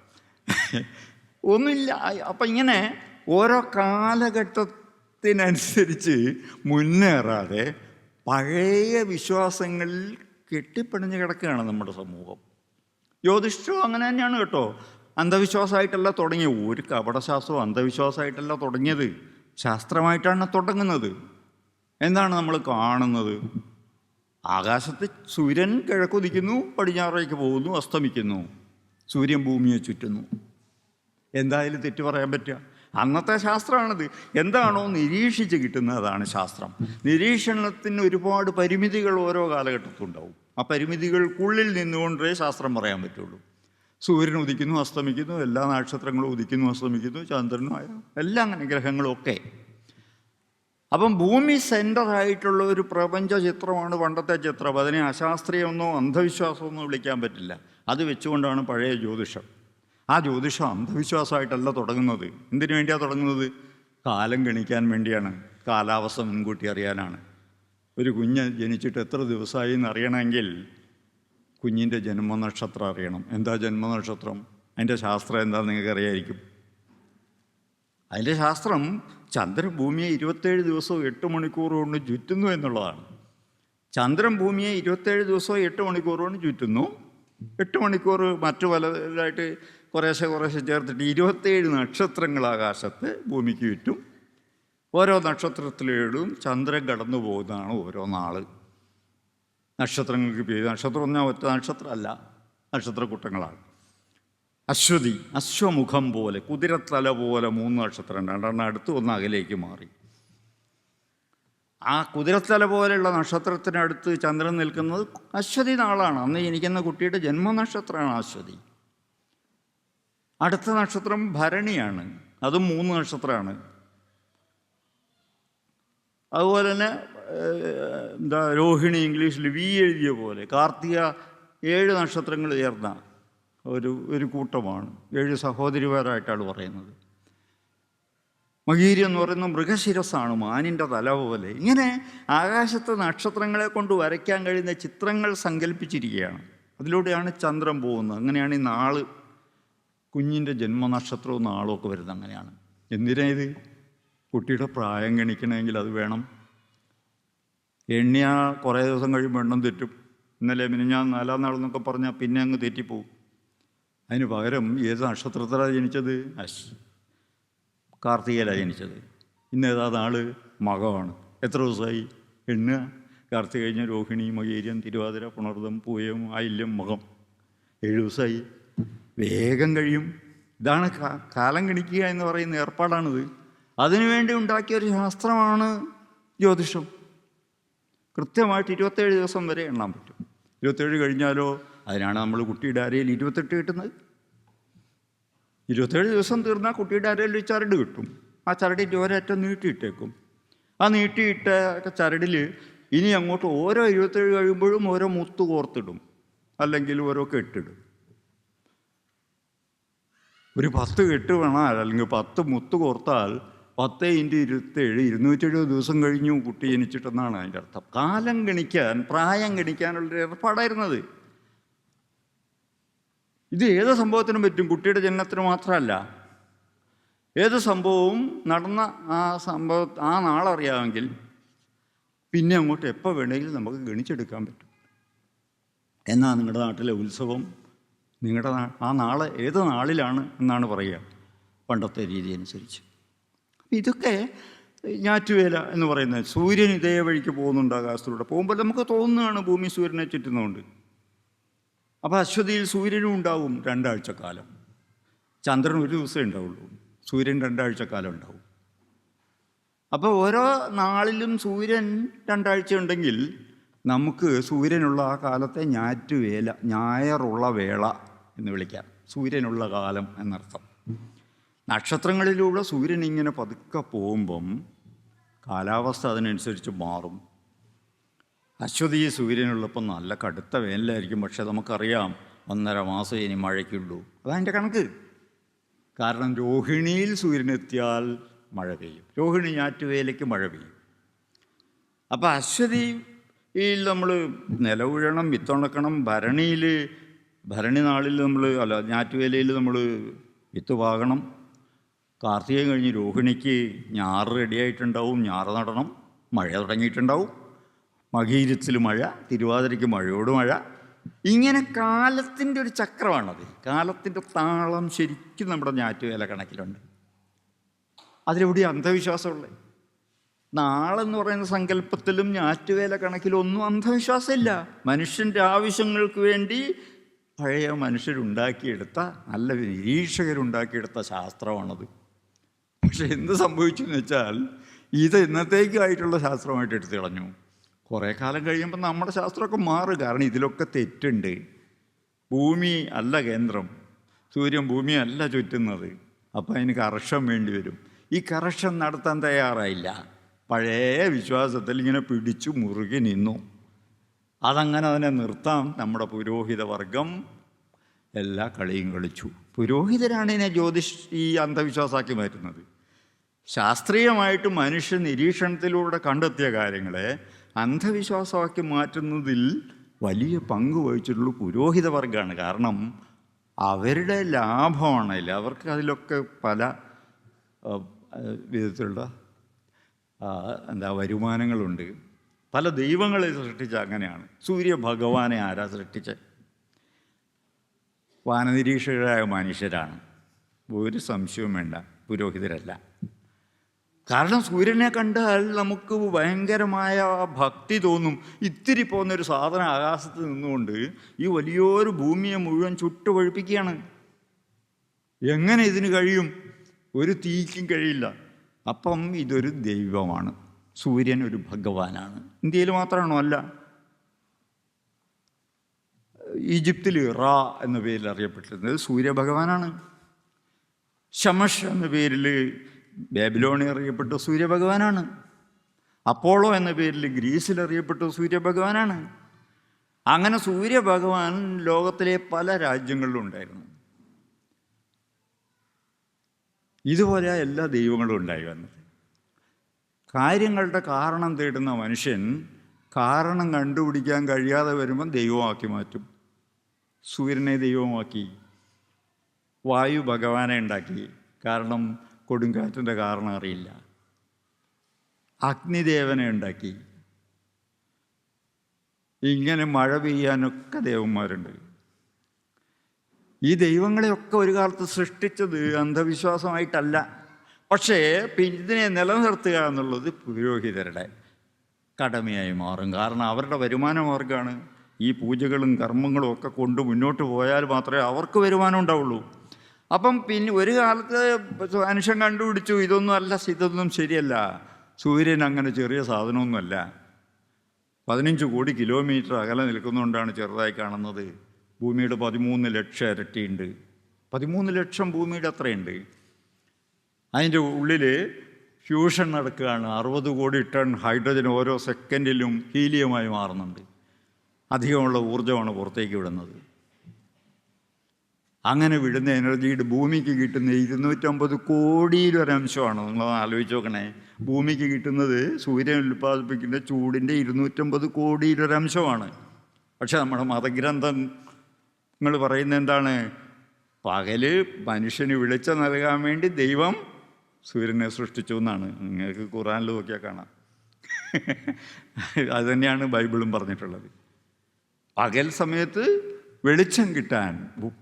ഒന്നുമില്ല. അപ്പം ഇങ്ങനെ ഓരോ കാലഘട്ടത്തിനനുസരിച്ച് മുന്നേറാതെ പഴയ വിശ്വാസങ്ങളിൽ കെട്ടിപ്പിണഞ്ഞ് കിടക്കുകയാണ് നമ്മുടെ സമൂഹം. ജ്യോതിഷം അങ്ങനെ തന്നെയാണ് കേട്ടോ. അന്ധവിശ്വാസമായിട്ടല്ല തുടങ്ങിയത്. ഒരു കപടശാസ്ത്രവും അന്ധവിശ്വാസമായിട്ടല്ല തുടങ്ങിയത്, ശാസ്ത്രമായിട്ടാണ് തുടങ്ങുന്നത്. എന്താണ് നമ്മൾ കാണുന്നത്? ആകാശത്ത് സൂര്യൻ കിഴക്കുദിക്കുന്നു, പടിഞ്ഞാറേക്ക് പോകുന്നു, അസ്തമിക്കുന്നു. സൂര്യൻ ഭൂമിയെ ചുറ്റുന്നു. എന്തായാലും തെറ്റ് പറയാൻ പറ്റുക? അന്നത്തെ ശാസ്ത്രമാണത്. എന്താണോ നിരീക്ഷിച്ച് കിട്ടുന്നതാണ് ശാസ്ത്രം. നിരീക്ഷണത്തിന് ഒരുപാട് പരിമിതികൾ ഓരോ കാലഘട്ടത്തും ഉണ്ടാവും. ആ പരിമിതികൾക്കുള്ളിൽ നിന്നുകൊണ്ടേ ശാസ്ത്രം പറയാൻ പറ്റുള്ളൂ. സൂര്യൻ ഉദിക്കുന്നു, അസ്തമിക്കുന്നു, എല്ലാ നക്ഷത്രങ്ങളും ഉദിക്കുന്നു, അസ്തമിക്കുന്നു, ചന്ദ്രനും എല്ലാം അങ്ങനെ, ഗ്രഹങ്ങളും ഒക്കെ. അപ്പം ഭൂമി സെൻ്ററായിട്ടുള്ള ഒരു പ്രപഞ്ച ചിത്രമാണ് പണ്ടത്തെ ചിത്രം. അതിനെ അശാസ്ത്രീയമൊന്നോ അന്ധവിശ്വാസമൊന്നോ വിളിക്കാൻ പറ്റില്ല. അത് വെച്ചുകൊണ്ടാണ് പഴയ ജ്യോതിഷം. ആ ജ്യോതിഷം അന്ധവിശ്വാസമായിട്ടല്ല തുടങ്ങുന്നത്. എന്തിനു വേണ്ടിയാണ് തുടങ്ങുന്നത്? കാലം ഗണിക്കാൻ വേണ്ടിയാണ്, കാലാവസ്ഥ മുൻകൂട്ടി അറിയാനാണ്. ഒരു കുഞ്ഞ് ജനിച്ചിട്ട് എത്ര ദിവസമായി എന്നറിയണമെങ്കിൽ കുഞ്ഞിൻ്റെ ജന്മനക്ഷത്രം അറിയണം. എന്താ ജന്മനക്ഷത്രം? അതിൻ്റെ ശാസ്ത്രം എന്താണെന്ന് നിങ്ങൾക്ക് അറിയായിരിക്കും. അതിൻ്റെ ശാസ്ത്രം ചന്ദ്രൻ ഭൂമിയെ 27 ദിവസവും 8 മണിക്കൂർ കൊണ്ട് ചുറ്റുന്നു എന്നുള്ളതാണ്. ചന്ദ്രൻ ഭൂമിയെ 27 ദിവസവും 8 മണിക്കൂർ കൊണ്ട് ചുറ്റുന്നു. 8 മണിക്കൂർ മറ്റു പലതായിട്ട് കുറേശ്ശെ ചേർത്തിട്ട് 27 നക്ഷത്രങ്ങൾ ആകാശത്ത് ഭൂമിക്ക് ചുറ്റും. ഓരോ നക്ഷത്രത്തിലേടും ചന്ദ്രൻ കടന്നു പോകുന്നതാണ് ഓരോ നാൾ. നക്ഷത്രങ്ങൾക്ക് പേര്, നക്ഷത്രം പറഞ്ഞാൽ ഒറ്റ നക്ഷത്രമല്ല, നക്ഷത്രക്കൂട്ടങ്ങളാണ്. അശ്വതി, അശ്വമുഖം പോലെ, കുതിരത്തല പോലെ 3 നക്ഷത്രം, 2 അടുത്ത് 1 അകലേക്ക് മാറി. ആ കുതിരത്തല പോലെയുള്ള നക്ഷത്രത്തിനടുത്ത് ചന്ദ്രൻ നിൽക്കുന്നത് അശ്വതി നാളാണ്. അന്ന് ജനിക്കുന്ന കുട്ടിയുടെ ജന്മനക്ഷത്രമാണ് അശ്വതി. അടുത്ത നക്ഷത്രം ഭരണിയാണ്, അതും 3 നക്ഷത്രമാണ്. അതുപോലെ തന്നെ രോഹിണി, ഇംഗ്ലീഷിൽ വി എഴുതിയ പോലെ കാർത്തിക 7 നക്ഷത്രങ്ങൾ ചേർന്ന ഒരു കൂട്ടമാണ്. 7 സഹോദരിമാരായിട്ടാണ് പറയുന്നത്. മകീരി എന്ന് പറയുന്ന മൃഗശിരസ്സാണ്, മാനിൻ്റെ തല പോലെ. ഇങ്ങനെ ആകാശത്തെ നക്ഷത്രങ്ങളെ കൊണ്ട് വരയ്ക്കാൻ കഴിയുന്ന ചിത്രങ്ങൾ സങ്കല്പിച്ചിരിക്കുകയാണ്. അതിലൂടെയാണ് ചന്ദ്രൻ പോകുന്നത്. അങ്ങനെയാണ് ഈ നാള്, കുഞ്ഞിൻ്റെ ജന്മനക്ഷത്രവും നാളും ഒക്കെ വരുന്നത്. അങ്ങനെയാണ്. എന്തിനാ ഇത്? കുട്ടിയുടെ പ്രായം ഗണിക്കണമെങ്കിൽ അത് വേണം. എണ്ണിയാൽ കുറേ ദിവസം കഴിയുമ്പോൾ എണ്ണം തെറ്റും. ഇന്നലെ ഞാൻ 4-ാം നാളെന്നൊക്കെ പറഞ്ഞാൽ പിന്നെ അങ്ങ് തെറ്റിപ്പോവും. അതിന് പകരം ഏത് നക്ഷത്രത്തിലാണ് ജനിച്ചത്? കാർത്തികയിലാണ് ജനിച്ചത്. ഇന്ന് ഏതാ നാള്? മകമാണ്. എത്ര ദിവസമായി എണ്ണുക? കാർത്തിക കഴിഞ്ഞ രോഹിണി, മകീരം, തിരുവാതിര, പുണർദം, പൂയം, ആയില്യം, മകം. 7 ദിവസമായി. വേഗം കഴിയും. ഇതാണ് കാലം ഗണിക്കുക എന്ന് പറയുന്ന ഏർപ്പാടാണിത്. അതിനുവേണ്ടി ഉണ്ടാക്കിയൊരു ശാസ്ത്രമാണ് ജ്യോതിഷം. കൃത്യമായിട്ട് 27 ദിവസം വരെ എണ്ണാൻ പറ്റും. 27 കഴിഞ്ഞാലോ? അതിനാണ് നമ്മൾ കുട്ടിയുടെ അരയിൽ 28 കിട്ടുന്നത്. 27 ദിവസം തീർന്നാൽ കുട്ടിയുടെ അരയിൽ ഒരു ചരട് കിട്ടും. ആ ചരടിൻ്റെ ഒരറ്റം നീട്ടിയിട്ടേക്കും. ആ നീട്ടിയിട്ട ചരടിൽ ഇനി അങ്ങോട്ട് ഓരോ 27 കഴിയുമ്പോഴും ഓരോ മുത്ത് കോർത്തിടും, അല്ലെങ്കിൽ ഓരോ കെട്ടിടും. ഒരു 10 കെട്ട് വേണാൽ അല്ലെങ്കിൽ 10 മുത്ത് കോർത്താൽ 10 × 27 270 ദിവസം കഴിഞ്ഞു കുട്ടി ജനിച്ചിട്ടെന്നാണ് അതിൻ്റെ അർത്ഥം. കാലം ഗണിക്കാൻ, പ്രായം ഗണിക്കാനുള്ളൊരു ഏർപ്പാടായിരുന്നത്. ഇത് ഏത് സംഭവത്തിനും പറ്റും, കുട്ടിയുടെ ജനനത്തിന് മാത്രമല്ല. ഏത് സംഭവവും നടന്ന ആ നാളറിയാമെങ്കിൽ പിന്നെ അങ്ങോട്ട് എപ്പോൾ വേണമെങ്കിലും നമുക്ക് ഗണിച്ചെടുക്കാൻ പറ്റും. എന്നാൽ നിങ്ങളുടെ നാട്ടിലെ ഉത്സവം, നിങ്ങളുടെ ആ നാളെ ഏത് നാളിലാണ് എന്നാണ് പറയുക, പണ്ടത്തെ രീതി അനുസരിച്ച്. ഇതൊക്കെ ഞാറ്റുവേല എന്ന് പറയുന്നത്. സൂര്യൻ ഇതേ വഴിക്ക് പോകുന്നുണ്ട് ആകാശത്തിലൂടെ. പോകുമ്പോൾ നമുക്ക് തോന്നുന്നതാണ് ഭൂമി സൂര്യനെ ചുറ്റുന്നുണ്ട്. അപ്പോൾ അശ്വതിയിൽ സൂര്യനും ഉണ്ടാവും 2 ആഴ്ചക്കാലം. ചന്ദ്രൻ ഒരു ദിവസമേ ഉണ്ടാവുള്ളൂ, സൂര്യൻ 2 ആഴ്ചക്കാലം ഉണ്ടാവും. അപ്പോൾ ഓരോ നാളിലും സൂര്യൻ 2 ആഴ്ച ഉണ്ടെങ്കിൽ നമുക്ക് സൂര്യനുള്ള ആ കാലത്തെ ഞാറ്റുവേല, ഞായറുള്ള വേള എന്ന് വിളിക്കാം. സൂര്യനുള്ള കാലം എന്നർത്ഥം. നക്ഷത്രങ്ങളിലൂടെ സൂര്യൻ ഇങ്ങനെ പതുക്കെ പോകുമ്പം കാലാവസ്ഥ അതിനനുസരിച്ച് മാറും. അശ്വതി സൂര്യനുള്ളപ്പം നല്ല കടുത്ത വേനലായിരിക്കും. പക്ഷെ നമുക്കറിയാം 1.5 മാസം ഇനി മഴയ്ക്കുള്ളൂ. അതതിൻ്റെ കണക്ക്. കാരണം രോഹിണിയിൽ സൂര്യനെത്തിയാൽ മഴ പെയ്യും. രോഹിണി ഞാറ്റുവേലയ്ക്ക് മഴ പെയ്യും. അപ്പോൾ അശ്വതിയിൽ നമ്മൾ നിലവുഴണം, വിത്തുണക്കണം. ഭരണി നാളിൽ ഞാറ്റുവേലയിൽ നമ്മൾ വിത്ത് പാകണം. കാർത്തികയും കഴിഞ്ഞ് രോഹിണിക്ക് ഞാറ് റെഡിയായിട്ടുണ്ടാവും, ഞാറ് നടണം, മഴ തുടങ്ങിയിട്ടുണ്ടാവും. മകീരത്തിൽ മഴ, തിരുവാതിരയ്ക്ക് മഴയോട് മഴ. ഇങ്ങനെ കാലത്തിൻ്റെ ഒരു ചക്രമാണത്. കാലത്തിൻ്റെ താളം ശരിക്കും നമ്മുടെ ഞാറ്റുവേല കണക്കിലുണ്ട്. അതിലെവിടെ അന്ധവിശ്വാസമുള്ളത്? നാളെന്ന് പറയുന്ന സങ്കല്പത്തിലും ഞാറ്റുവേല കണക്കിലൊന്നും അന്ധവിശ്വാസമില്ല. മനുഷ്യൻ്റെ ആവശ്യങ്ങൾക്ക് വേണ്ടി പഴയ മനുഷ്യരുണ്ടാക്കിയെടുത്ത, നല്ല നിരീക്ഷകരുണ്ടാക്കിയെടുത്ത ശാസ്ത്രമാണത്. പക്ഷെ എന്ത് സംഭവിച്ചു എന്ന് വെച്ചാൽ ഇത് ഇന്നത്തേക്കായിട്ടുള്ള ശാസ്ത്രമായിട്ട് എടുത്തു കളഞ്ഞു. കുറേ കാലം കഴിയുമ്പോൾ നമ്മുടെ ശാസ്ത്രമൊക്കെ മാറും. കാരണം ഇതിലൊക്കെ തെറ്റുണ്ട്. ഭൂമി അല്ല കേന്ദ്രം, സൂര്യൻ ഭൂമി അല്ല ചുറ്റുന്നത്. അപ്പോൾ അതിന് കറക്ഷൻ വേണ്ടി വരും. ഈ കറക്ഷൻ നടത്താൻ തയ്യാറായില്ല. പഴയ വിശ്വാസത്തിൽ ഇങ്ങനെ പിടിച്ചു മുറുകി നിന്നു. അതങ്ങനെ അതിനെ നിർത്താൻ നമ്മുടെ പുരോഹിത വർഗം എല്ലാ കളിയും കളിച്ചു. പുരോഹിതരാണ് ഇതിനെ ഈ അന്ധവിശ്വാസമാക്കി മാറ്റുന്നത്. ശാസ്ത്രീയമായിട്ട് മനുഷ്യ നിരീക്ഷണത്തിലൂടെ കണ്ടെത്തിയ കാര്യങ്ങളെ അന്ധവിശ്വാസമാക്കി മാറ്റുന്നതിൽ വലിയ പങ്ക് വഹിച്ചിട്ടുള്ള പുരോഹിത വർഗമാണ്. കാരണം അവരുടെ ലാഭമാണതിൽ. അവർക്ക് അതിലൊക്കെ പല വിധത്തിലുള്ള വരുമാനങ്ങളുണ്ട്. പല ദൈവങ്ങളെ സൃഷ്ടിച്ച അങ്ങനെയാണ്. സൂര്യഭഗവാനെ ആരാ സൃഷ്ടിച്ച്? വാനനിരീക്ഷകരായ മനുഷ്യരാണ്. ഒരു സംശയവും വേണ്ട, പുരോഹിതരല്ല. കാരണം സൂര്യനെ കണ്ടാൽ നമുക്ക് ഭയങ്കരമായ ഭക്തി തോന്നും. ഇത്തിരി പോകുന്നൊരു സാധനം ആകാശത്ത് നിന്നുകൊണ്ട് ഈ വലിയൊരു ഭൂമിയെ മുഴുവൻ ചുട്ടുപഴുപ്പിക്കുകയാണ്. എങ്ങനെ ഇതിന് കഴിയും? ഒരു തീക്കും കഴിയില്ല. അപ്പം ഇതൊരു ദൈവമാണ്. സൂര്യൻ ഒരു ഭഗവാനാണ്. ഇന്ത്യയിൽ മാത്രമാണോ? അല്ല. ഈജിപ്തിൽ റാ എന്ന പേരിൽ അറിയപ്പെട്ടിരുന്നത് സൂര്യഭഗവാനാണ്. ശമഷ് എന്ന പേരിൽ ബാബിലോണിൽ അറിയപ്പെട്ട സൂര്യഭഗവാനാണ്. അപ്പോളോ എന്ന പേരിൽ ഗ്രീസിൽ അറിയപ്പെട്ട സൂര്യഭഗവാനാണ്. അങ്ങനെ സൂര്യഭഗവാൻ ലോകത്തിലെ പല രാജ്യങ്ങളിലും ഉണ്ടായിരുന്നു. ഇതുപോലെ എല്ലാ ദൈവങ്ങളും ഉണ്ടായി വന്നത്. കാര്യങ്ങളുടെ കാരണം തേടുന്ന മനുഷ്യൻ കാരണം കണ്ടുപിടിക്കാൻ കഴിയാതെ വരുമ്പം ദൈവമാക്കി മാറ്റും. സൂര്യനെ ദൈവമാക്കി, വായു ഭഗവാനെ ഉണ്ടാക്കി, കാരണം കൊടുങ്കാറ്റിൻ്റെ കാരണം അറിയില്ല. അഗ്നിദേവനെ ഉണ്ടാക്കി. ഇങ്ങനെ മഴ പെയ്യാനൊക്കെ ദേവന്മാരുണ്ട്. ഈ ദൈവങ്ങളെയൊക്കെ ഒരു കാലത്ത് സൃഷ്ടിച്ചത് അന്ധവിശ്വാസമായിട്ടല്ല. പക്ഷേ ഇതിനെ നിലനിർത്തുക എന്നുള്ളത് പുരോഹിതരുടെ കടമയായി മാറും. കാരണം അവരുടെ വരുമാന മാർഗ്ഗമാണ്. ഈ പൂജകളും കർമ്മങ്ങളും ഒക്കെ കൊണ്ട് മുന്നോട്ട് പോയാൽ മാത്രമേ അവർക്ക് വരുമാനം ഉണ്ടാവുള്ളൂ. അപ്പം പിന്നെ ഒരു കാലത്ത് മനുഷ്യൻ കണ്ടുപിടിച്ചു ഇതൊന്നും ശരിയല്ല. സൂര്യൻ അങ്ങനെ ചെറിയ സാധനമൊന്നുമല്ല. 15 കോടി കിലോമീറ്റർ അകലെ നിൽക്കുന്നതുകൊണ്ടാണ് ചെറുതായി കാണുന്നത്. ഭൂമിയുടെ 13 ലക്ഷം ഇരട്ടിയുണ്ട്. 13 ലക്ഷം ഭൂമിയുടെ അത്രയുണ്ട്. അതിൻ്റെ ഉള്ളിൽ ഫ്യൂഷൻ നടക്കുകയാണ്. 60 കോടി ടൺ ഹൈഡ്രജൻ ഓരോ സെക്കൻഡിലും ഹീലിയമായി മാറുന്നുണ്ട്. അധികമുള്ള ഊർജ്ജമാണ് പുറത്തേക്ക് വിടുന്നത്. അങ്ങനെ വിടുന്ന എനർജിയുടെ ഭൂമിക്ക് കിട്ടുന്ന 250 കോടിയിലൊരംശമാണ്. നിങ്ങൾ ആലോചിച്ച് നോക്കണേ. ഭൂമിക്ക് കിട്ടുന്നത് സൂര്യൻ ഉൽപ്പാദിപ്പിക്കുന്ന ചൂടിൻ്റെ 250 കോടിയിലൊരംശമാണ്. പക്ഷെ നമ്മുടെ മതഗ്രന്ഥങ്ങൾ പറയുന്നത് എന്താണ്? പകല് മനുഷ്യന് വെളിച്ചം നൽകാൻ വേണ്ടി ദൈവം സൂര്യനെ സൃഷ്ടിച്ചു എന്നാണ്. നിങ്ങൾക്ക് ഖുറാനിൽ നോക്കിയാൽ കാണാം. അതുതന്നെയാണ് ബൈബിളും പറഞ്ഞിട്ടുള്ളത്. പകൽ സമയത്ത് വെളിച്ചം കിട്ടാൻ,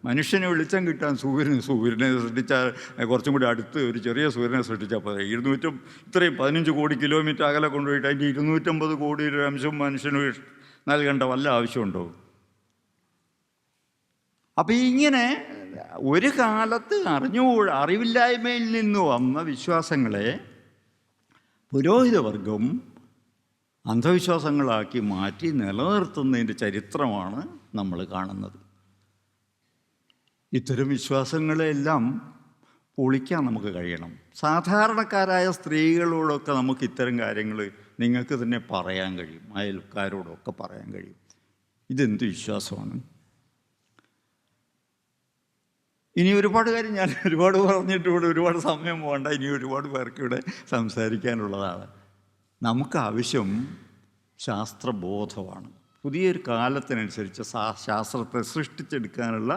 മനുഷ്യന് വെളിച്ചം കിട്ടാൻ സൂര്യനെ സൃഷ്ടിച്ചാൽ കുറച്ചും കൂടി അടുത്ത് ഒരു ചെറിയ സൂര്യനെ സൃഷ്ടിച്ചാൽ പോരെ. ഇത്രയും 15 കോടി കിലോമീറ്റർ അകലെ കൊണ്ടുപോയിട്ട് അതിൻ്റെ 250 കോടിയുടെ അംശം മനുഷ്യന് നൽകേണ്ട വല്ല ആവശ്യമുണ്ടോ? അപ്പം ഇങ്ങനെ ഒരു കാലത്ത് അറിവില്ലായ്മയിൽ നിന്ന് വന്ന വിശ്വാസങ്ങളെ പുരോഹിതവർഗം അന്ധവിശ്വാസങ്ങളാക്കി മാറ്റി നിലനിർത്തുന്നതിൻ്റെ ചരിത്രമാണ് നമ്മൾ കാണുന്നത്. ഇത്തരം വിശ്വാസങ്ങളെല്ലാം പൊളിക്കാൻ നമുക്ക് കഴിയണം. സാധാരണക്കാരായ സ്ത്രീകളോടൊക്കെ നമുക്ക് ഇത്തരം കാര്യങ്ങൾ നിങ്ങൾക്ക് തന്നെ പറയാൻ കഴിയും. അയൽക്കാരോടൊക്കെ പറയാൻ കഴിയും. ഇതെന്ത് വിശ്വാസമാണ്? ഇനി ഒരുപാട് കാര്യം ഞാൻ പറഞ്ഞിട്ട് ഇവിടെ ഒരുപാട് സമയം പോകണ്ട. ഇനി ഒരുപാട് പേർക്ക് ഇവിടെ സംസാരിക്കാനുള്ളതാണ്. നമുക്ക് ആവശ്യം ശാസ്ത്രബോധമാണ്. പുതിയൊരു കാലത്തിനനുസരിച്ച് ശാസ്ത്രത്തെ സൃഷ്ടിച്ചെടുക്കാനുള്ള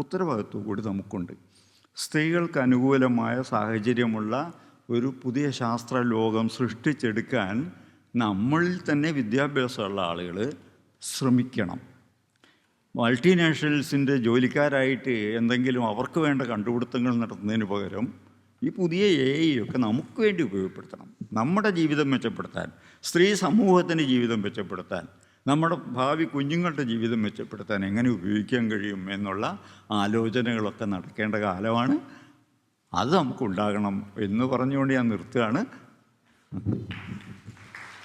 ഉത്തരവാദിത്വം കൂടി നമുക്കുണ്ട്. സ്ത്രീകൾക്ക് അനുകൂലമായ സാഹചര്യമുള്ള ഒരു പുതിയ ശാസ്ത്ര ലോകം സൃഷ്ടിച്ചെടുക്കാൻ നമ്മളിൽ തന്നെ വിദ്യാഭ്യാസമുള്ള ആളുകൾ ശ്രമിക്കണം. മൾട്ടിനാഷണൽസിൻ്റെ ജോലിക്കാരായിട്ട് എന്തെങ്കിലും അവർക്ക് വേണ്ട കണ്ടുപിടുത്തങ്ങൾ നടത്തുന്നതിന് പകരം ഈ പുതിയ AI ഒക്കെ നമുക്ക് വേണ്ടി ഉപയോഗപ്പെടുത്തണം. നമ്മുടെ ജീവിതം മെച്ചപ്പെടുത്താൻ, സ്ത്രീ സമൂഹത്തിൻ്റെ ജീവിതം മെച്ചപ്പെടുത്താൻ, നമ്മുടെ ഭാവി കുഞ്ഞുങ്ങളുടെ ജീവിതം മെച്ചപ്പെടുത്താൻ എങ്ങനെ ഉപയോഗിക്കാൻ കഴിയും എന്നുള്ള ആലോചനകളൊക്കെ നടക്കേണ്ട കാലമാണ്. അത് നമുക്കുണ്ടാകണം എന്ന് പറഞ്ഞുകൊണ്ട് ഞാൻ നിർത്തുകയാണ്.